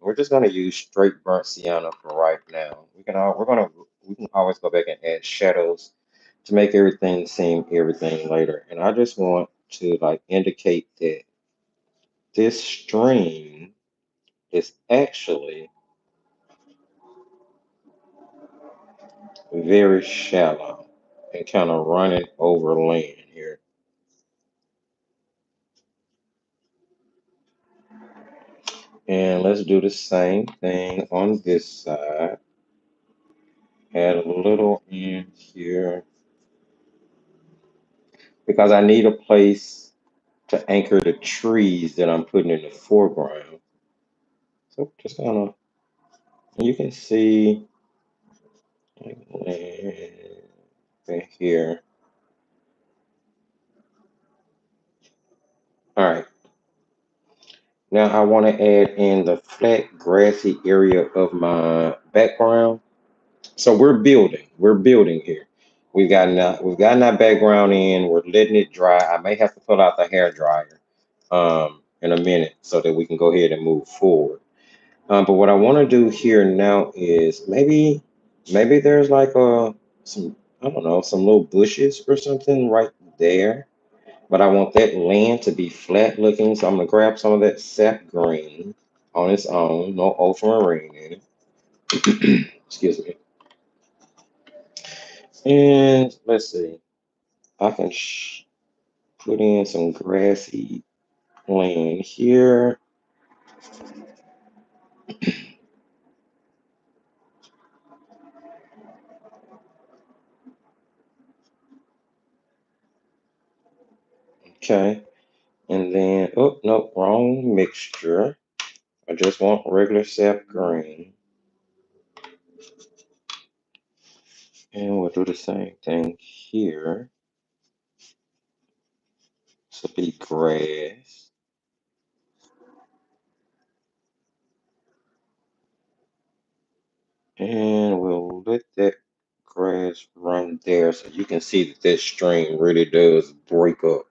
[SPEAKER 1] We're just gonna use straight burnt sienna for right now. We can always go back and add shadows to make everything seem everything later. And I just want to like indicate that this stream is actually very shallow and kind of running over land here. And let's do the same thing on this side. Add a little in here because I need a place to anchor the trees that I'm putting in the foreground. So just kind of, you can see like land right here. All right. Now I want to add in the flat grassy area of my background. So we're building. We're building here. We've gotten our background in. We're letting it dry. I may have to pull out the hair dryer in a minute so that we can go ahead and move forward. But what I want to do here now is maybe there's like some I don't know some little bushes or something right there. But I want that land to be flat looking, so I'm gonna grab some of that sap green on its own, no ultramarine in it. Excuse me. And let's see. I can put in some grassy land here. Okay. And then, oh, no, wrong mixture. I just want regular sap green. And we'll do the same thing here. This will be grass. And we'll let that grass run there so you can see that that stream really does break up.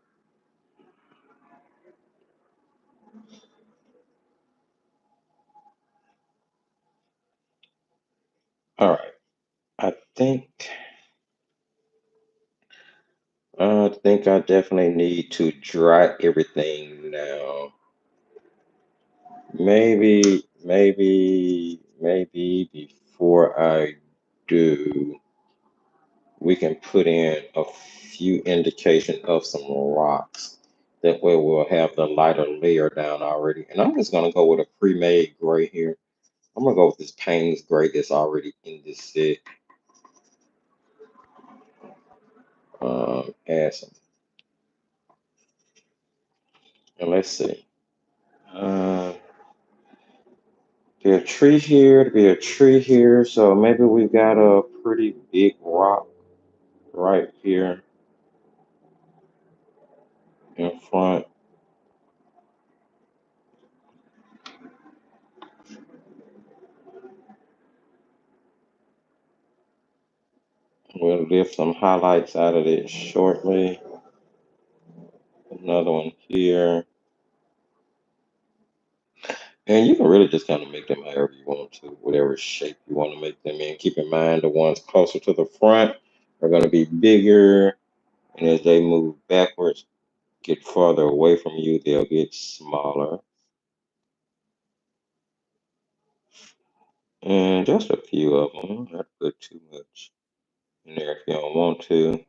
[SPEAKER 1] All right. I think I definitely need to dry everything now. Maybe before I do, we can put in a few indication of some rocks. That way we'll have the lighter layer down already. And I'm just gonna go with a pre-made gray here. I'm gonna go with this Payne's gray that's already in this set. Add some, and let's see. Uh, be a tree here, to be a tree here. So maybe we've got a pretty big rock right here in front. We'll lift some highlights out of it shortly. Another one here. And you can really just kind of make them however you want to, whatever shape you want to make them in. Keep in mind the ones closer to the front are going to be bigger. And as they move backwards, get farther away from you, they'll get smaller. And just a few of them. Not put too much in there if you don't want to.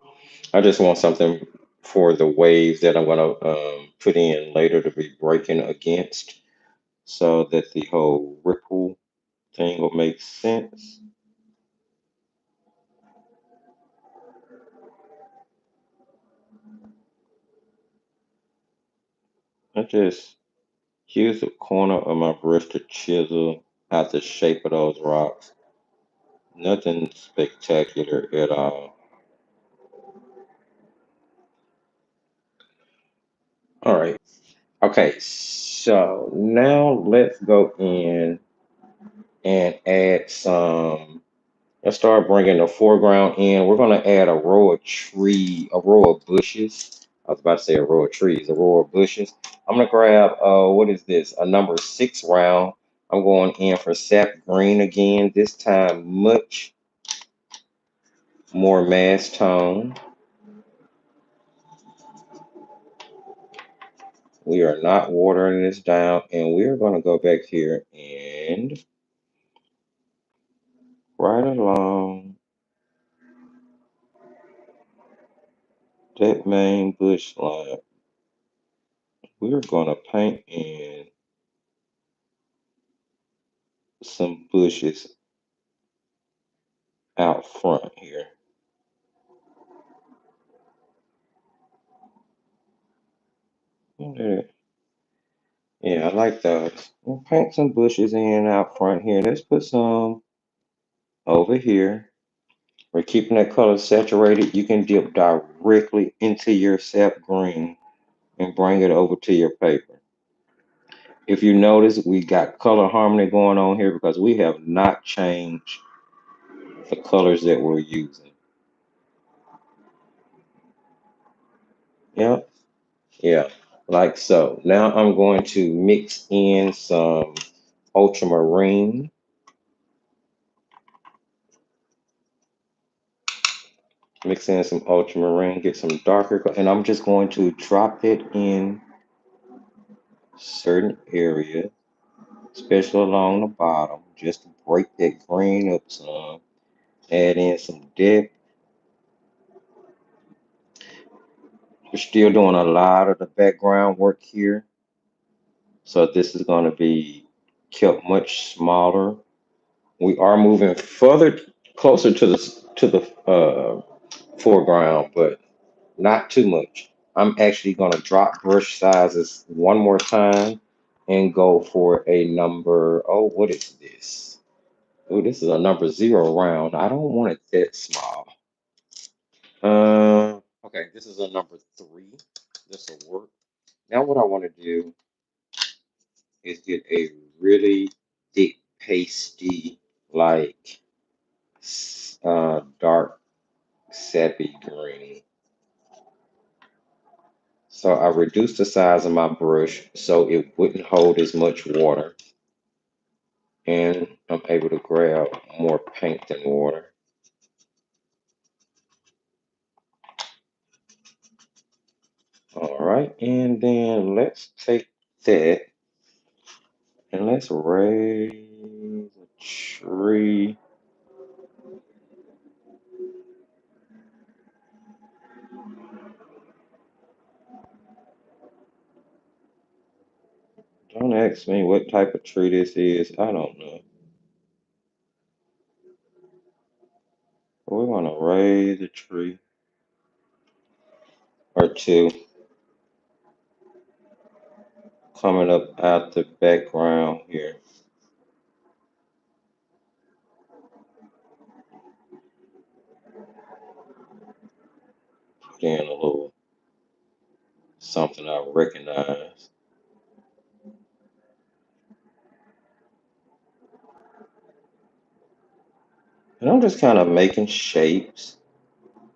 [SPEAKER 1] I just want something for the waves that I'm going to put in later to be breaking against so that the whole ripple thing will make sense. I just use the corner of my brush to chisel out the shape of those rocks. Nothing spectacular at all. All right. Okay. So now let's go in and add some. Let's start bringing the foreground in. We're going to add a row of bushes. I was about to say a row of trees, a row of bushes. I'm going to grab, what is this? A number 6 round. I'm going in for sap green again, this time much more mass tone. We are not watering this down, and we're going to go back here and right along that main bush line, we're going to paint in some bushes out front here. Yeah, I like those. We'll paint some bushes in out front here. Let's put some over here. We're keeping that color saturated. You can dip directly into your sap green and bring it over to your paper. If you notice, we got color harmony going on here because we have not changed the colors that we're using. Yeah, yeah, like so. Now I'm going to mix in some ultramarine. Mix in some ultramarine, get some darker, and I'm just going to drop it in certain areas, especially along the bottom, just to break that green up some. Add in some depth. We're still doing a lot of the background work here, so this is going to be kept much smaller. We are moving further closer to the foreground, but not too much. I'm actually going to drop brush sizes one more time and go for a number. Oh, what is this? Oh, this is a number 0 round. I don't want it that small. Okay, this is a number 3. This will work. Now, what I want to do is get a really thick, pasty, like dark sappy green. So I reduced the size of my brush so it wouldn't hold as much water, and I'm able to grab more paint than water. All right, and then let's take that and let's raise a tree. Don't ask me what type of tree this is. I don't know. But we're gonna raise a tree or two coming up out the background here. Put in a little something I recognize. And I'm just kind of making shapes,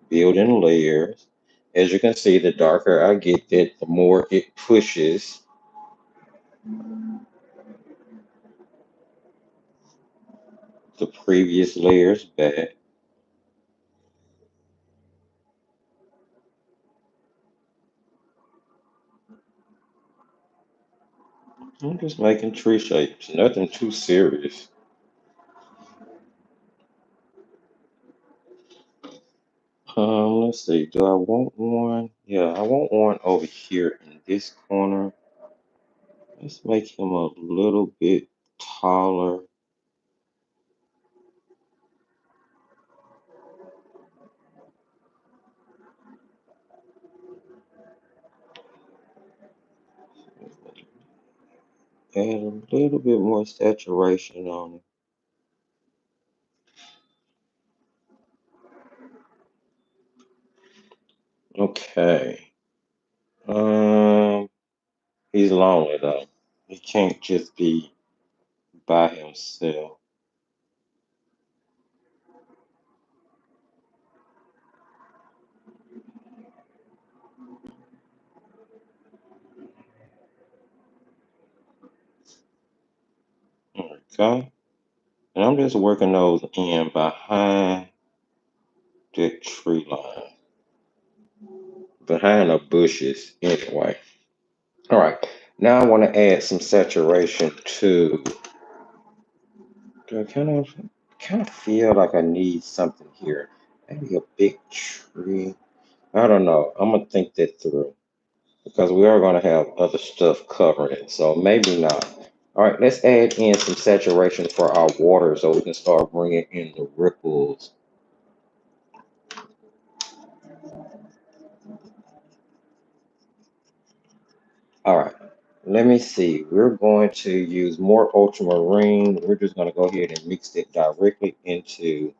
[SPEAKER 1] building layers. As you can see, the darker I get it, the more it pushes the previous layers back. I'm just making tree shapes, nothing too serious. Let's see, do I want one? Yeah, I want one over here in this corner. Let's make him a little bit taller. Add a little bit more saturation on it. Okay. Um, he's lonely though. He can't just be by himself. Okay. And I'm just working those in behind the tree line, behind the bushes anyway. All right. Now I want to add some saturation to. Do I kind of feel like I need something here? Maybe a big tree. I don't know. I'm gonna think that through because we are gonna have other stuff covering it. So maybe not. All right. Let's add in some saturation for our water so we can start bringing in the ripples. All right, let me see. We're going to use more ultramarine. We're just going to go ahead and mix it directly into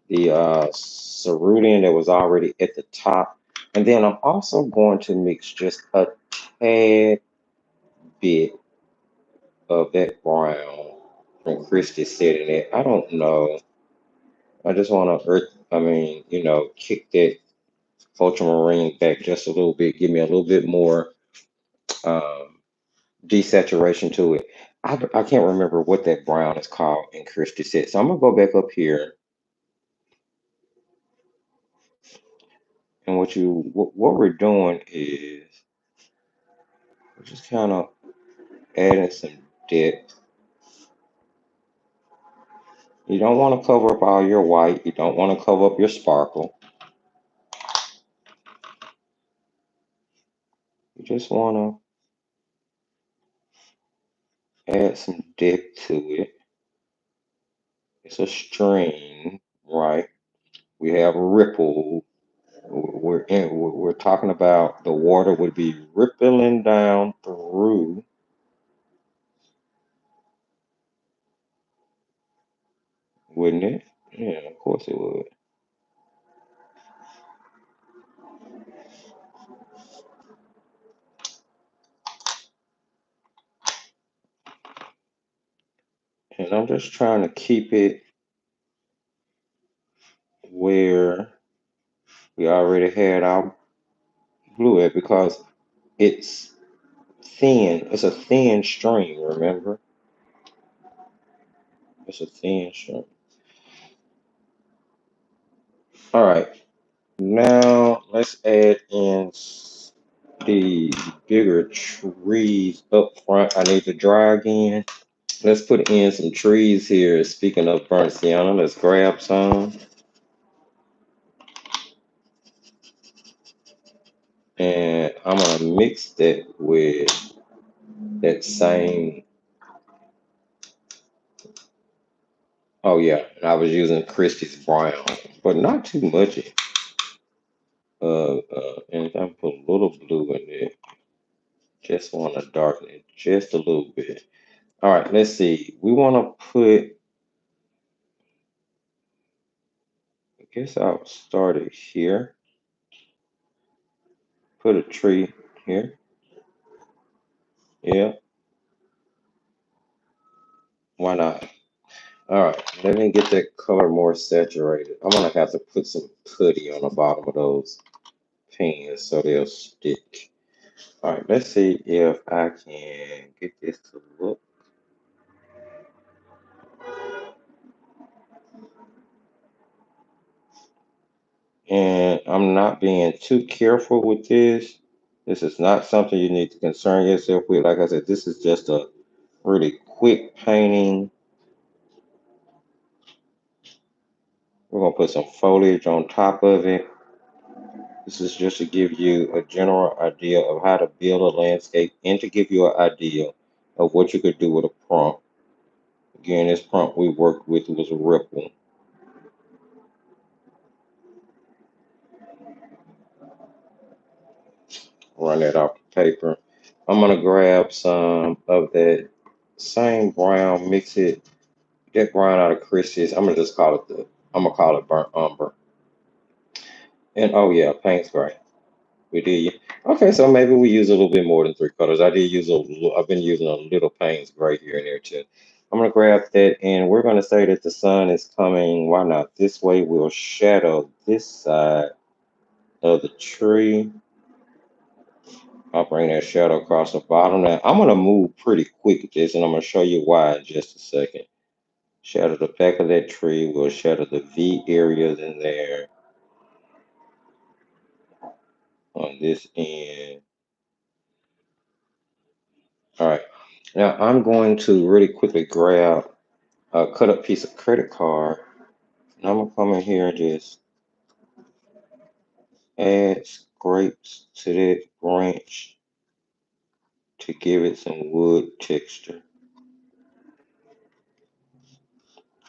[SPEAKER 1] the cerulean that was already at the top. And then I'm also going to mix just a tad bit of that brown from Christy said in it. I don't know. I just want to kick that ultramarine back just a little bit, give me a little bit more um, desaturation to it. I can't remember what that brown is called in Christy said. So I'm gonna go back up here and what we're doing is we're just kind of adding some depth. You don't want to cover up all your white. You don't want to cover up your sparkle. You just want to add some depth to it. It's a stream, right? We have ripple. we're talking about the water would be rippling down through, wouldn't it? Yeah, of course it would. And I'm just trying to keep it where we already had our blue at because it's thin. It's a thin stream, remember? It's a thin stream. All right. Now let's add in the bigger trees up front. I need to dry again. Let's put in some trees here. Speaking of burnt sienna, let's grab some. And I'm gonna mix that with that same. Oh yeah, and I was using Christie's brown, but not too much. And I put a little blue in there. Just want to darken it just a little bit. All right, let's see. We want to put. I guess I'll start it here. Put a tree here. Yeah, why not? All right, let me get that color more saturated. I'm gonna have to put some putty on the bottom of those pans so they'll stick. All right, let's see if I can get this to look. And I'm not being too careful with this. This is not something you need to concern yourself with. Like I said, this is just a really quick painting. We're gonna put some foliage on top of it. This is just to give you a general idea of how to build a landscape and to give you an idea of what you could do with a prompt. Again, this prompt we worked with was a ripple. Run that off the paper. I'm gonna grab some of that same brown, mix it, that brown out of Christie's. I'm gonna call it burnt umber. And oh yeah, paint's gray. We did. Okay, so maybe we use a little bit more than three colors. I've been using a little Payne's gray here and there too. I'm gonna grab that, and we're gonna say that the sun is coming. Why not? This way we'll shadow this side of the tree. I'll bring that shadow across the bottom. Now I'm gonna move pretty quick with this, and I'm gonna show you why in just a second. Shadow the back of that tree. We'll shadow the V areas in there on this end. All right. Now I'm going to really quickly grab a cut up piece of credit card. And I'm gonna come in here and just add scrapes to that branch to give it some wood texture.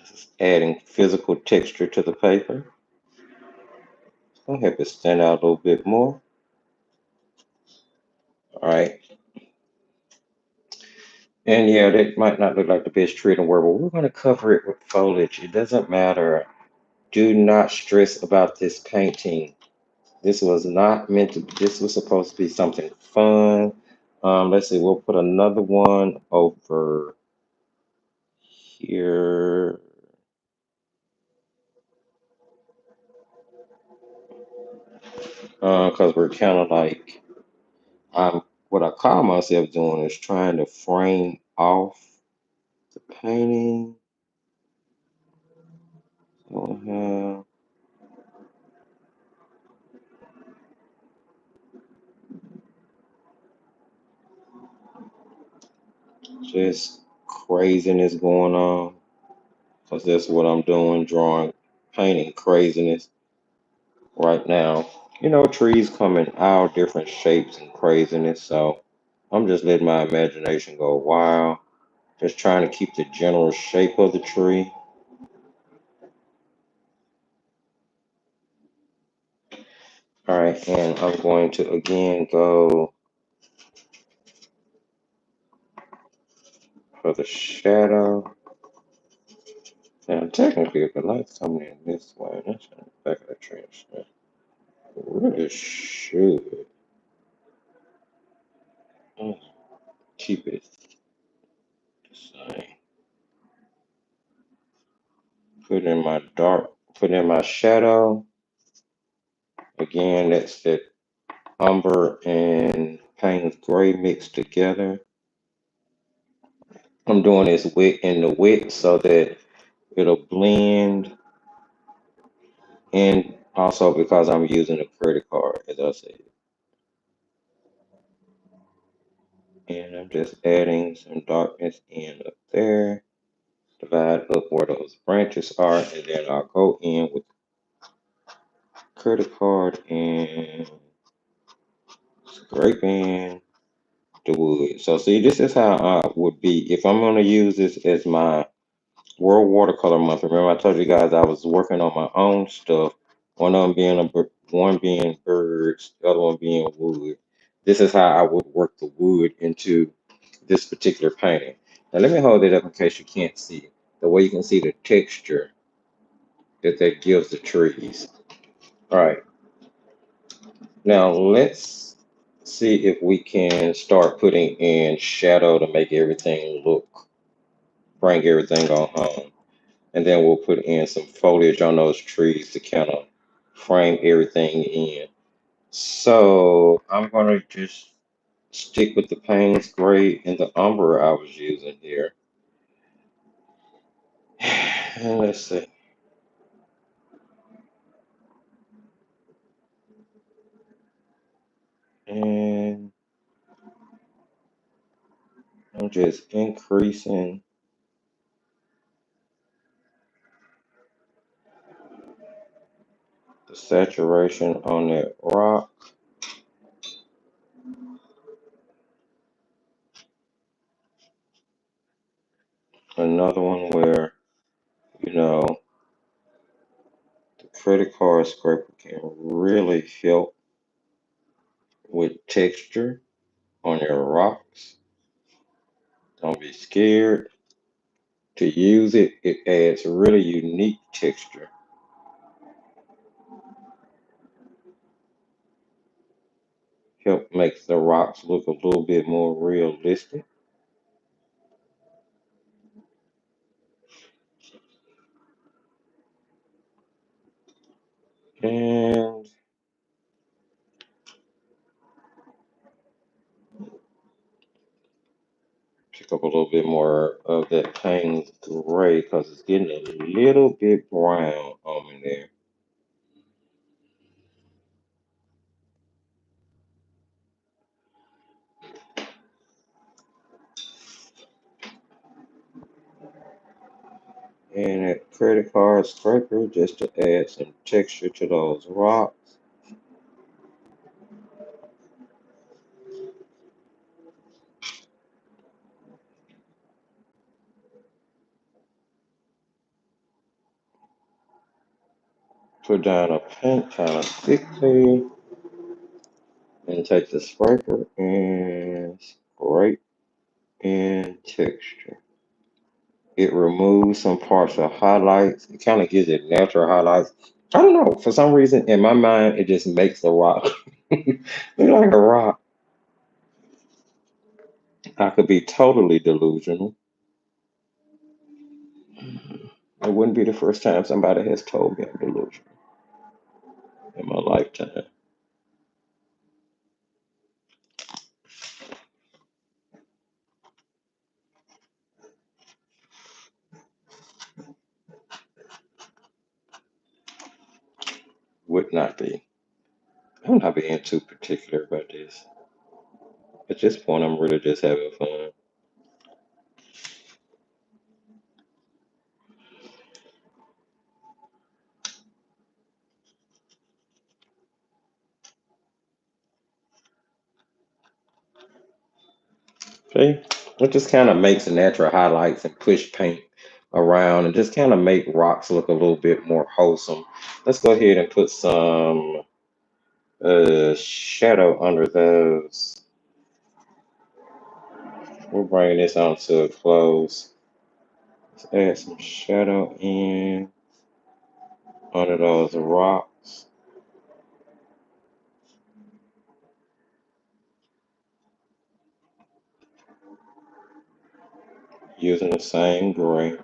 [SPEAKER 1] This is adding physical texture to the paper. It's gonna help it stand out a little bit more. All right. And yeah, that might not look like the best tree in the world, but we're gonna cover it with foliage. It doesn't matter. Do not stress about this painting. This was not meant to, this was supposed to be something fun. Let's see, we'll put another one over here. Because we're kind of like, what I call myself doing is trying to frame off the painting. So just craziness going on. Because that's what I'm doing, drawing, painting craziness right now. You know, trees come in all different shapes and craziness. So I'm just letting my imagination go wild. Just trying to keep the general shape of the tree. All right, and I'm going to again go for the shadow. Now, technically, if the light's coming in this way, that's on the back of the trench. I really should keep it the same. Put in my dark, put in my shadow. Again, that's the umber and Payne's gray mixed together. I'm doing this wet in the wet so that it'll blend, and also because I'm using a credit card, as I said. And I'm just adding some darkness in up there, divide up where those branches are, and then I'll go in with credit card and scraping the wood. So see, this is how I would be if I'm going to use this as my World Watercolor Month. Remember, I told you guys I was working on my own stuff. One of them being one being birds, the other one being wood. This is how I would work the wood into this particular painting. Now let me hold it up in case you can't see. The way you can see the texture that gives the trees. All right. Now let's see if we can start putting in shadow to make everything bring everything on home. And then we'll put in some foliage on those trees to kind of frame everything in. So I'm gonna just stick with the Payne's gray and the umber I was using here. And let's see. And I'm just increasing the saturation on that rock. Another one where, you know, the credit card scraper can really help with texture on your rocks. Don't be scared to use it. It adds really unique texture. Help makes the rocks look a little bit more realistic. And pick up a little bit more of that Payne's gray because it's getting a little bit brown on me there. And that credit card scraper just to add some texture to those rocks. Put down a paint kind of thickly and take the scraper and scrape in texture. It removes some partial highlights. It kind of gives it natural highlights. I don't know. For some reason, in my mind, it just makes the rock look like a rock. I could be totally delusional. It wouldn't be the first time somebody has told me I'm delusional in my lifetime. Would not be. I'm not being too particular about this. At this point, I'm really just having fun. See? It just kind of makes natural highlights and push paint around and just kind of make rocks look a little bit more wholesome. Let's go ahead and put some shadow under those. We're bringing this on to a close. Let's add some shadow in under those rocks using the same gray.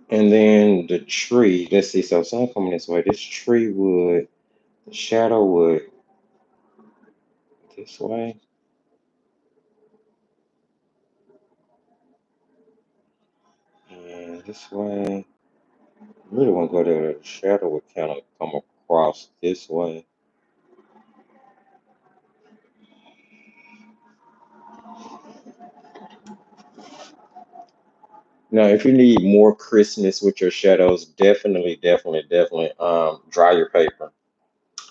[SPEAKER 1] And then the tree, let's see, so sun coming this way. This tree would, the shadow would this way. And this way. I really want to go there. The shadow would kind of come across this way. Now, if you need more crispness with your shadows, definitely, dry your paper.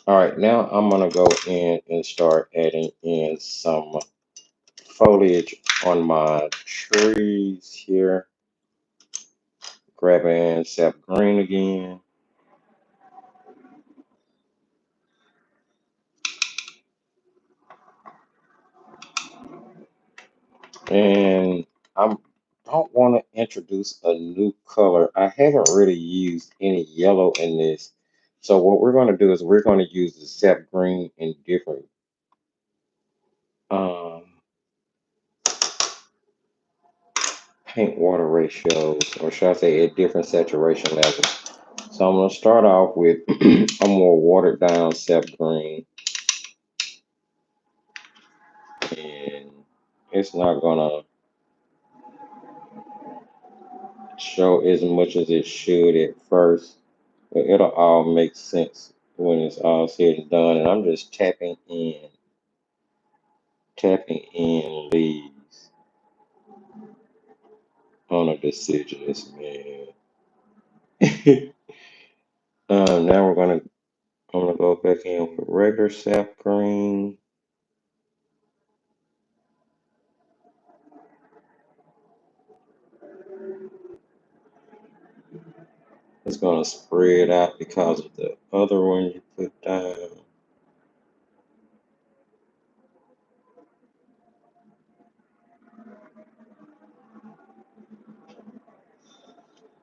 [SPEAKER 1] All right, now I'm gonna go in and start adding in some foliage on my trees here. Grabbing sap green again. And I don't want to introduce a new color. I haven't really used any yellow in this. So what we're going to do is we're going to use the sap green in different um, paint water ratios, or should I say at different saturation levels. So I'm going to start off with a more watered down sap green. And it's not going to show as much as it should at first. But it'll all make sense when it's all said and done. And I'm just tapping in leaves on a deciduous man. Now I'm gonna go back in with regular sap green. It's gonna spread out because of the other one you put down.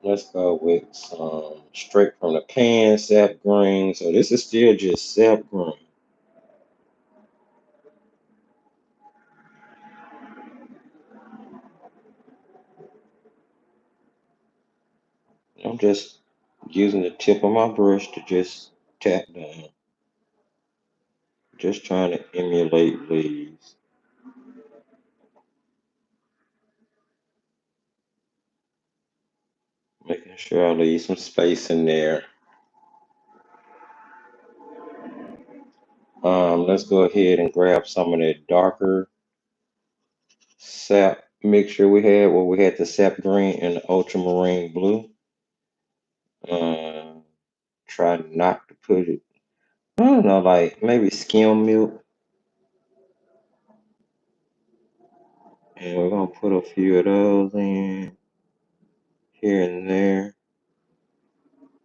[SPEAKER 1] Let's go with some straight from the pan sap green. So this is still just sap green. I'm just using the tip of my brush to just tap down, just trying to emulate leaves, making sure I leave some space in there. Let's go ahead and grab some of that darker sap mixture we had, where we had the sap green and the ultramarine blue. Uh, Try not to put it, I don't know, like maybe skim milk. And we're gonna put a few of those in here and there.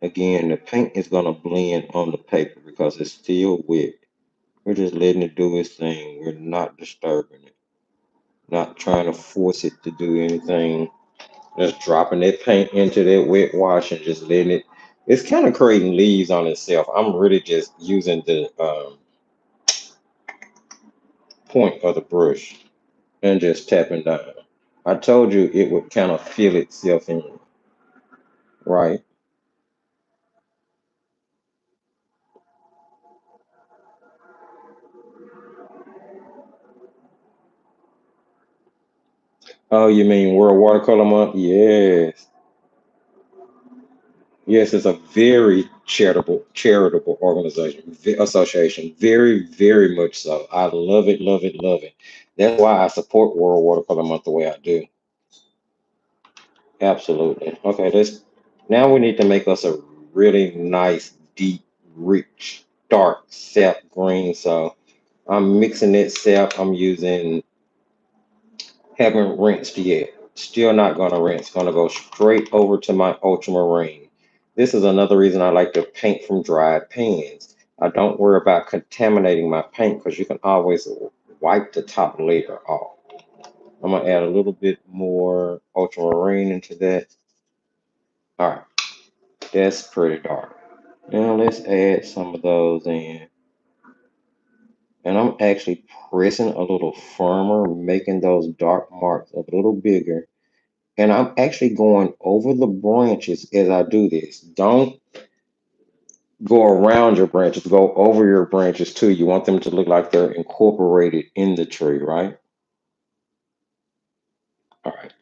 [SPEAKER 1] Again, the paint is gonna blend on the paper because it's still wet. We're just letting it do its thing. We're not disturbing it, not trying to force it to do anything. Just dropping that paint into that wet wash and just letting it. It's kind of creating leaves on itself. I'm really just using the point of the brush and just tapping down. I told you it would kind of feel itself in, right? Oh, you mean World Watercolor Month? Yes. Yes, it's a very charitable organization, association. Very much so. I love it. That's why I support World Watercolor Month the way I do. Absolutely. Okay, let's now we need to make us a really nice, deep, rich, dark sap green. So I'm mixing that sap. I'm using haven't rinsed yet. Still not gonna rinse. Gonna go straight over to my ultramarine. This is another reason I like to paint from dried pans. I don't worry about contaminating my paint because you can always wipe the top layer off. I'm gonna add a little bit more ultramarine into that. All right, that's pretty dark. Now let's add some of those in. And I'm actually pressing a little firmer, making those dark marks a little bigger. And I'm actually going over the branches as I do this. Don't go around your branches, go over your branches too. You want them to look like they're incorporated in the tree, right? All right,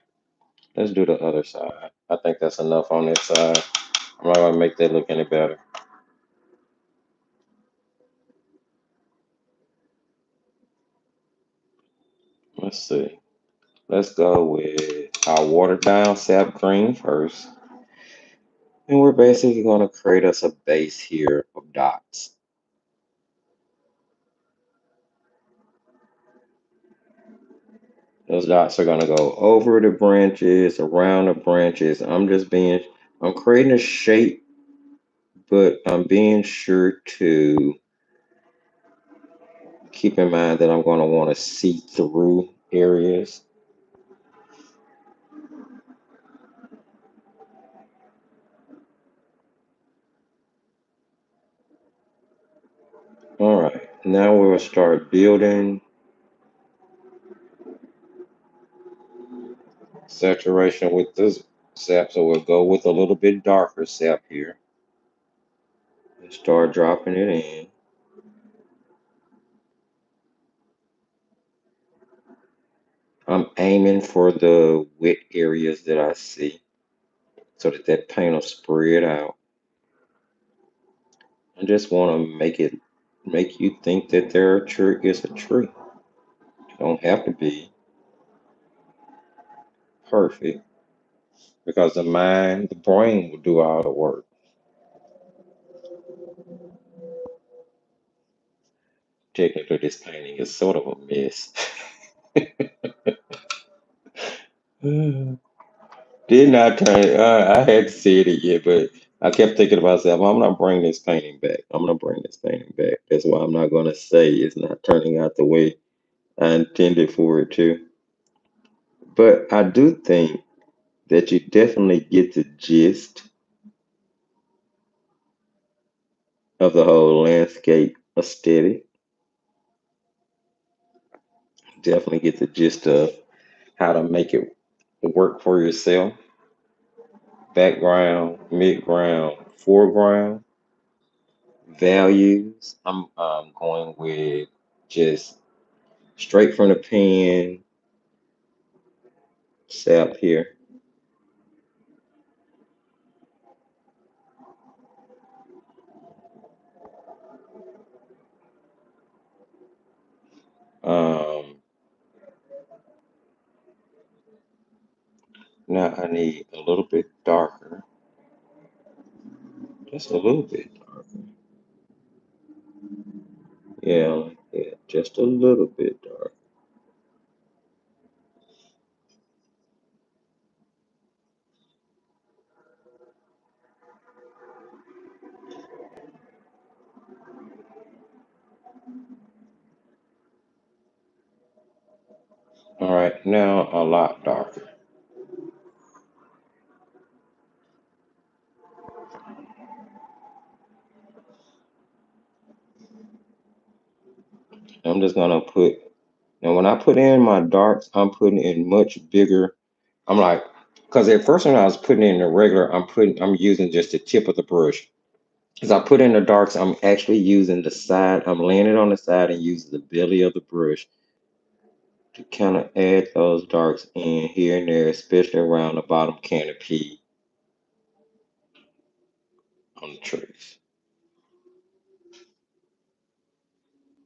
[SPEAKER 1] let's do the other side. I think that's enough on this side. I'm not gonna make that look any better. Let's see. Let's go with our watered down sap green first. And we're basically gonna create us a base here of dots. Those dots are gonna go over the branches, around the branches. I'm creating a shape, but I'm being sure to keep in mind that I'm gonna want to see through areas. All right, now we'll start building saturation with this sap. So we'll go with a little bit darker sap here and start dropping it in. I'm aiming for the wet areas that I see so that that paint will spread out. I just want to make you think that their tree is a tree. It don't have to be perfect because the brain will do all the work. Technically, this painting is sort of a mess. Did not turn. I had to see it yet, but I kept thinking to myself, I'm not bringing this painting back. I'm gonna bring this painting back. That's why I'm not gonna say it's not turning out the way I intended for it to. But I do think that you definitely get the gist of the whole landscape aesthetic. Definitely get the gist of how to make it work for yourself. Background, midground, foreground, values. I'm going with just straight from the pen, sap here. Um, Now I need a little bit darker, just a little bit darker. Yeah, like that, just a little bit darker. All right, now a lot darker. I'm just gonna put, and when I put in my darks, I'm putting in much bigger. I'm like, because at first when I was putting in the regular, I'm using just the tip of the brush. As I put in the darks, I'm actually using the side. I'm laying it on the side and using the belly of the brush to kind of add those darks in here and there, especially around the bottom canopy on the trees.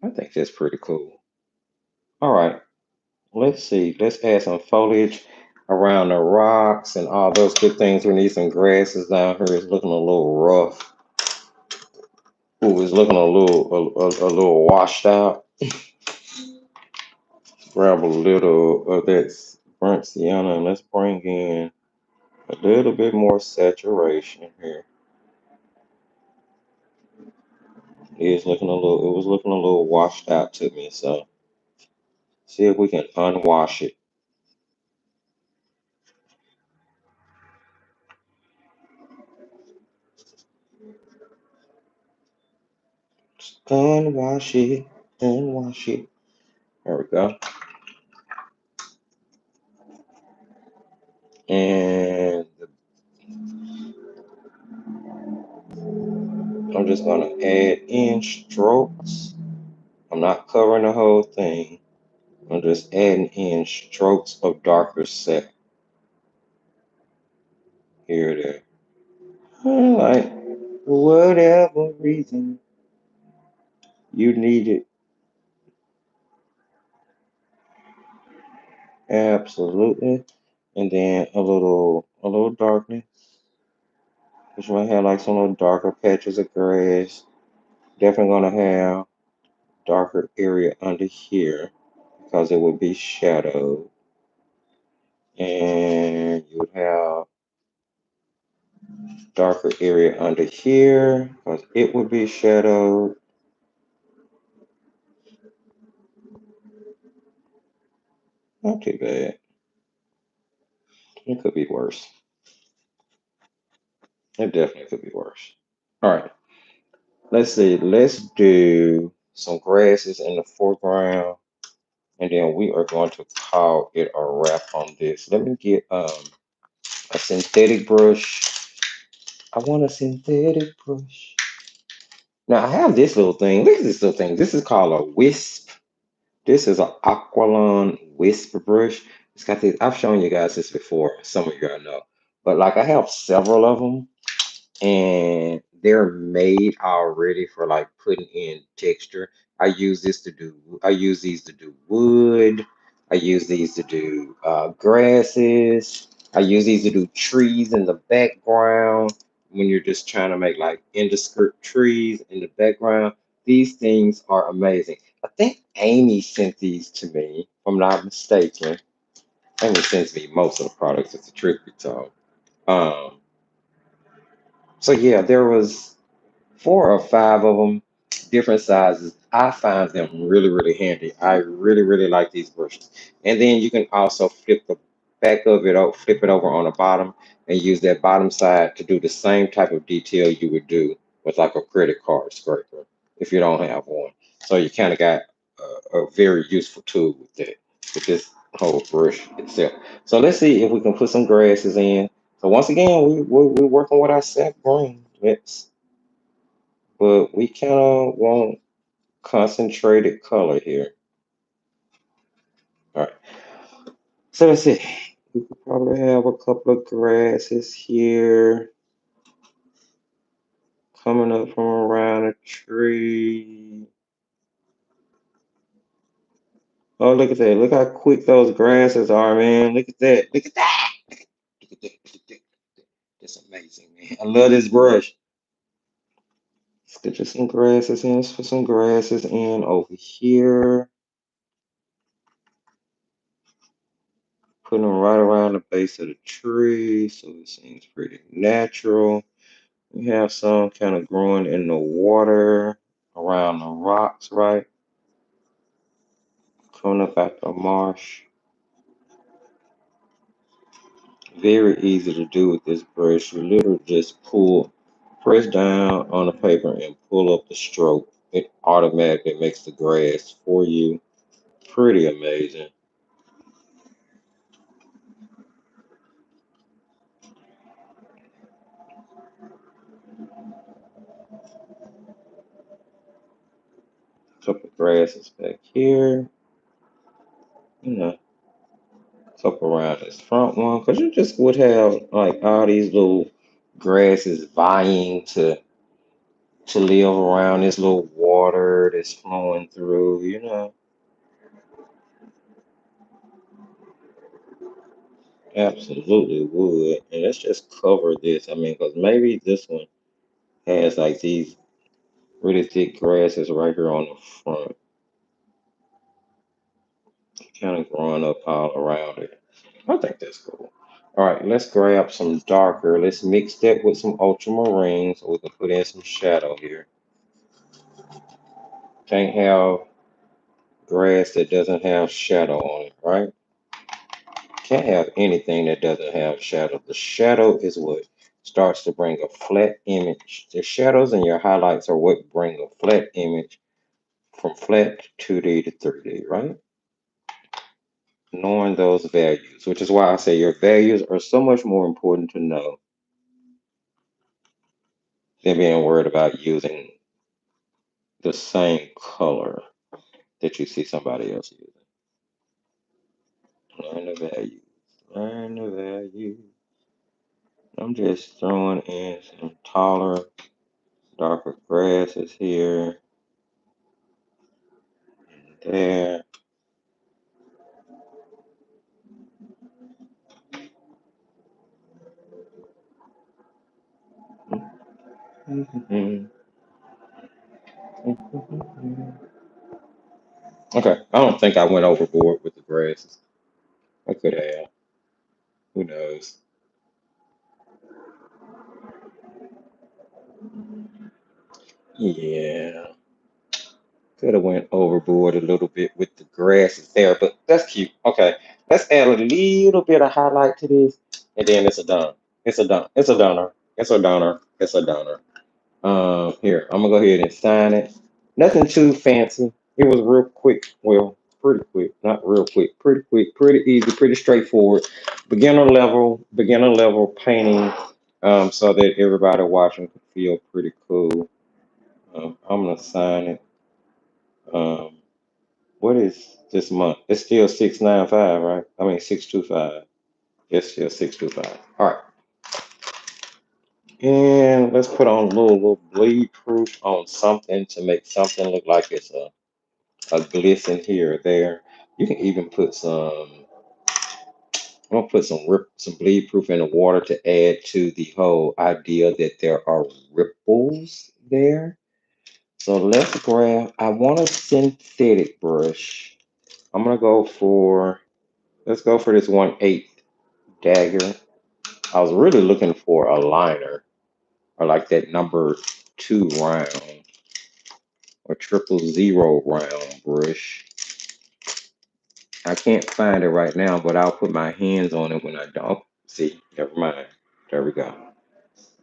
[SPEAKER 1] I think that's pretty cool. All right, let's see. Let's add some foliage around the rocks and all those good things. We need some grasses down here. It's looking a little rough. Ooh, it's looking a little washed out. Grab a little of that burnt sienna and let's bring in a little bit more saturation here. It was looking a little washed out to me. So see if we can unwash it. Unwash it, unwash it. There we go. And I'm just gonna add in strokes. I'm not covering the whole thing. I'm just adding in strokes of darker set here and there. Like, for whatever reason you need it. Absolutely. And then a little darkness. Which might have like some little darker patches of grass. Definitely gonna have darker area under here because it would be shadowed. And you would have darker area under here because it would be shadowed. Not too bad. It could be worse. It definitely could be worse. All right. Let's see. Let's do some grasses in the foreground, and then we are going to call it a wrap on this. Let me get a synthetic brush. I want a synthetic brush. Now I have this little thing. Look at this little thing. This is called a wisp. This is an Aqualon wisp brush. It's got this. I've shown you guys this before. Some of you guys know, but like I have several of them, and they're made already for like putting in texture. I use these to do wood. I use these to do grasses. I use these to do trees in the background when you're just trying to make like indescript trees in the background. These things are amazing. I think Amy sent these to me, if I'm not mistaken. Amy sends me most of the products. It's a truth be told. Um, so yeah, there was 4 or 5 of them, different sizes. I find them really, really handy. I really, really like these brushes. And then you can also flip the back of it out, flip it over on the bottom, and use that bottom side to do the same type of detail you would do with like a credit card scraper if you don't have one. So you kind of got a very useful tool with this whole brush itself. So let's see if we can put some grasses in. So once again, we're working with our sap green. But we kind of want concentrated color here. All right. So let's see. We could probably have a couple of grasses here coming up from around a tree. Oh, look at that. Look how quick those grasses are, man. Look at that. Look at that. Look at that. Look at that. That's amazing, man. I love this brush. Let's get you some grasses in. Let's put some grasses in over here. Putting them right around the base of the tree so it seems pretty natural. We have some kind of growing in the water around the rocks, right? Coming up out the marsh. Very easy to do with this brush. You literally just press down on the paper and pull up the stroke. It automatically makes the grass for you. Pretty amazing. Couple grasses back here. You know, couple around this front one. Because you just would have like all these little grasses vying to live around this little water that's flowing through, absolutely would. And let's just cover this. I mean, because maybe this one has like these really thick grasses right here on the front, kind of growing up all around it. I think that's cool. All right, let's grab some darker. Let's mix that with some ultramarine so we can put in some shadow here. Can't have grass that doesn't have shadow on it, right? Can't have anything that doesn't have shadow. The shadow is what starts to bring a flat image. The shadows and your highlights are what bring a flat image from flat to 2D to 3D, right? Knowing those values, which is why I say your values are so much more important to know than being worried about using the same color that you see somebody else using. Learn the values. Learn the values. I'm just throwing in some taller, darker grasses here and there. Okay, I don't think I went overboard with the grasses. I could have. Who knows? Yeah, could have went overboard a little bit with the grasses there, but that's cute. Okay, let's add a little bit of highlight to this, and then it's a done. It's a done. It's a donor. It's a donor. It's a donor. Here, I'm gonna go ahead and sign it. Nothing too fancy. It was real quick. Well, pretty quick. Not real quick. Pretty quick. Pretty easy. Pretty straightforward. Beginner level painting. So that everybody watching can feel pretty cool. I'm gonna sign it. Um, what is this month? It's still 695, right? I mean 625. It's still 625. All right. And let's put on a little bleed proof on something to make something look like it's a glisten here or there. You can even put some. I'm gonna put some bleed proof in the water to add to the whole idea that there are ripples there. So let's grab. I want a synthetic brush. I'm gonna go for. Let's go for this 1/8 dagger. I was really looking for a liner or like that number 2 round or 000 round brush. I can't find it right now, but I'll put my hands on it when I don't. See, never mind. There we go.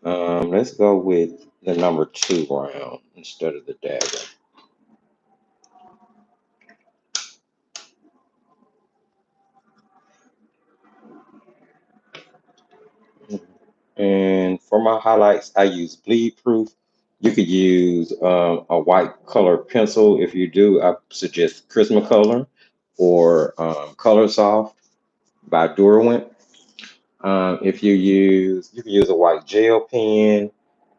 [SPEAKER 1] Let's go with the number 2 round instead of the dagger. And for my highlights, I use bleed proof. You could use a white color pencil. If you do, I suggest Prismacolor or Color Soft by Derwent. If you can use a white gel pen.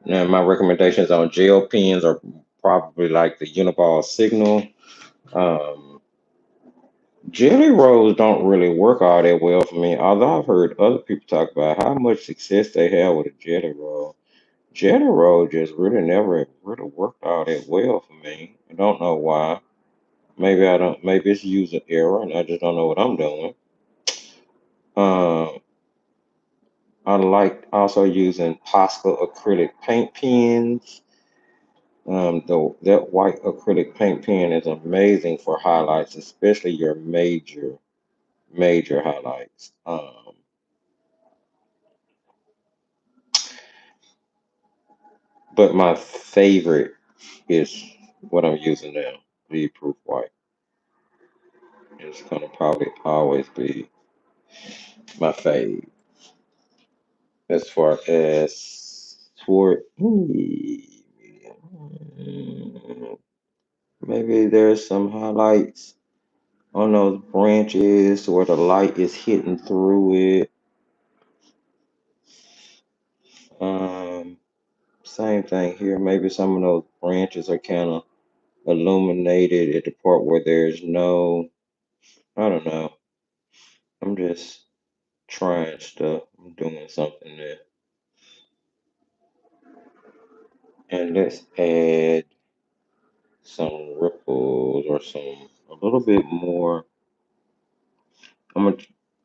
[SPEAKER 1] And my recommendations on gel pens are probably like the Uniball Signal. Um, Jelly rolls don't really work all that well for me, although I've heard other people talk about how much success they have with a jelly roll. Jelly roll just really never really worked all that well for me. I don't know why. Maybe I don't. Maybe it's user error, and I just don't know what I'm doing. Um, I like also using Posca acrylic paint pens. Though that white acrylic paint pen is amazing for highlights, especially your major highlights. But my favorite is what I'm using now, the proof white. It's gonna probably always be my fave as far as for maybe there's some highlights on those branches where the light is hitting through it. Um, Same thing here. Maybe some of those branches are kind of illuminated at the part where there's no, I don't know. I'm just trying stuff. I'm doing something there. And let's add some ripples or some a little bit more. I'm gonna,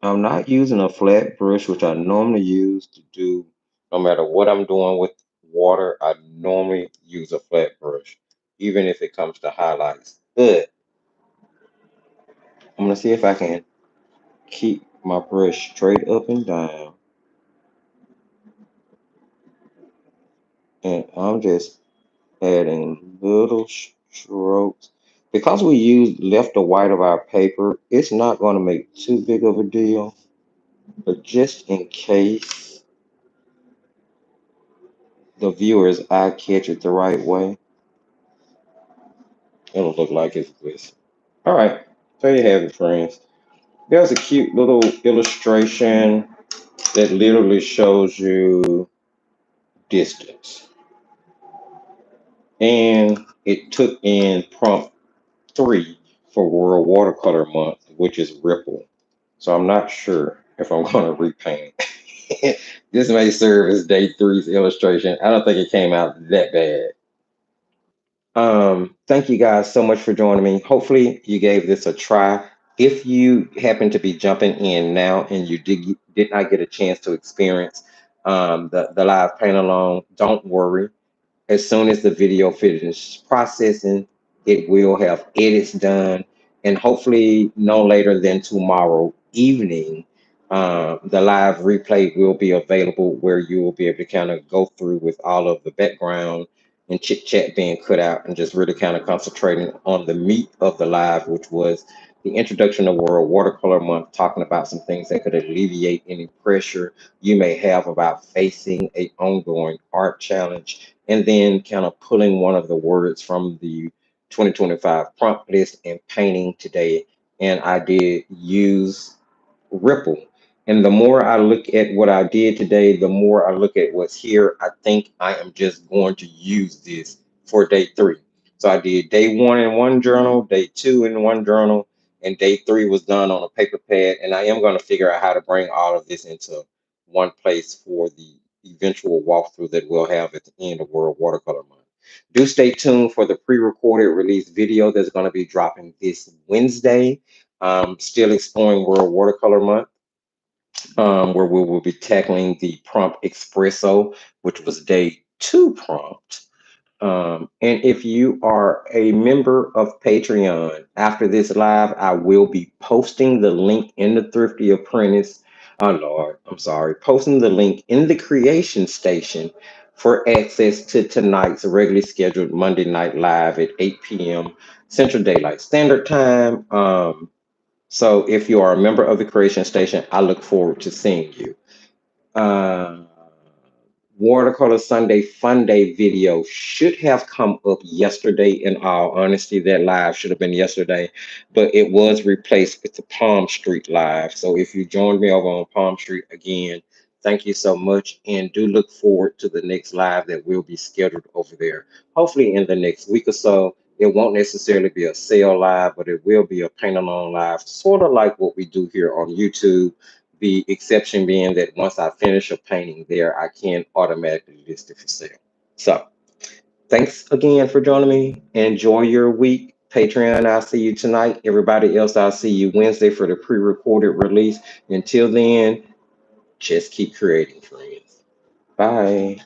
[SPEAKER 1] I'm not using a flat brush, which I normally use to do no matter what I'm doing with water. I normally use a flat brush, even if it comes to highlights. But I'm gonna see if I can keep my brush straight up and down, and I'm just adding little strokes. Because we used left the white of our paper, it's not going to make too big of a deal, but just in case the viewer's eye catch it the right way, it'll look like it's this. All right, there you have it, friends. There's a cute little illustration that literally shows you distance. And it took in prompt 3 for World Watercolor Month, which is Ripple. So I'm not sure if I'm going to repaint it. This may serve as day three's illustration. I don't think it came out that bad. Thank you guys so much for joining me. Hopefully you gave this a try. If you happen to be jumping in now and you did not get a chance to experience the live paint along, don't worry. As soon as the video finishes processing, it will have edits done, and hopefully no later than tomorrow evening, the live replay will be available where you will be able to kind of go through with all of the background and chit chat being cut out and just really kind of concentrating on the meat of the live, which was the introduction of World Watercolor Month, talking about some things that could alleviate any pressure you may have about facing a ongoing art challenge, and then kind of pulling one of the words from the 2025 prompt list and painting today. And I did use Ripple. And the more I look at what I did today, the more I look at what's here, I think I am just going to use this for day 3. So I did day 1 in one journal, day 2 in one journal, and day 3 was done on a paper pad. And I am going to figure out how to bring all of this into one place for the eventual walkthrough that we'll have at the end of World Watercolor Month. Do stay tuned for the pre-recorded release video that's going to be dropping this Wednesday. Still exploring World Watercolor Month, where we will be tackling the prompt espresso, which was day 2 prompt. And if you are a member of Patreon, after this live, I will be posting the link in the Thrifty Apprentice. Oh Lord, I'm sorry. Posting the link in the creation station for access to tonight's regularly scheduled Monday night live at 8 p.m. Central Daylight Standard Time. So if you are a member of the Creation Station, I look forward to seeing you. Uh, Watercolor Sunday Fun Day video should have come up yesterday. In all honesty, that live should have been yesterday, but it was replaced with the Palm Street live. So if you joined me over on Palm Street again, thank you so much, and do look forward to the next live that will be scheduled over there. Hopefully in the next week or so. It won't necessarily be a sale live, but it will be a paint along live, sort of like what we do here on YouTube. The exception being that once I finish a painting there, I can automatically list it for sale. So thanks again for joining me. Enjoy your week. Patreon, I'll see you tonight. Everybody else, I'll see you Wednesday for the pre-recorded release. Until then, just keep creating, friends. Bye.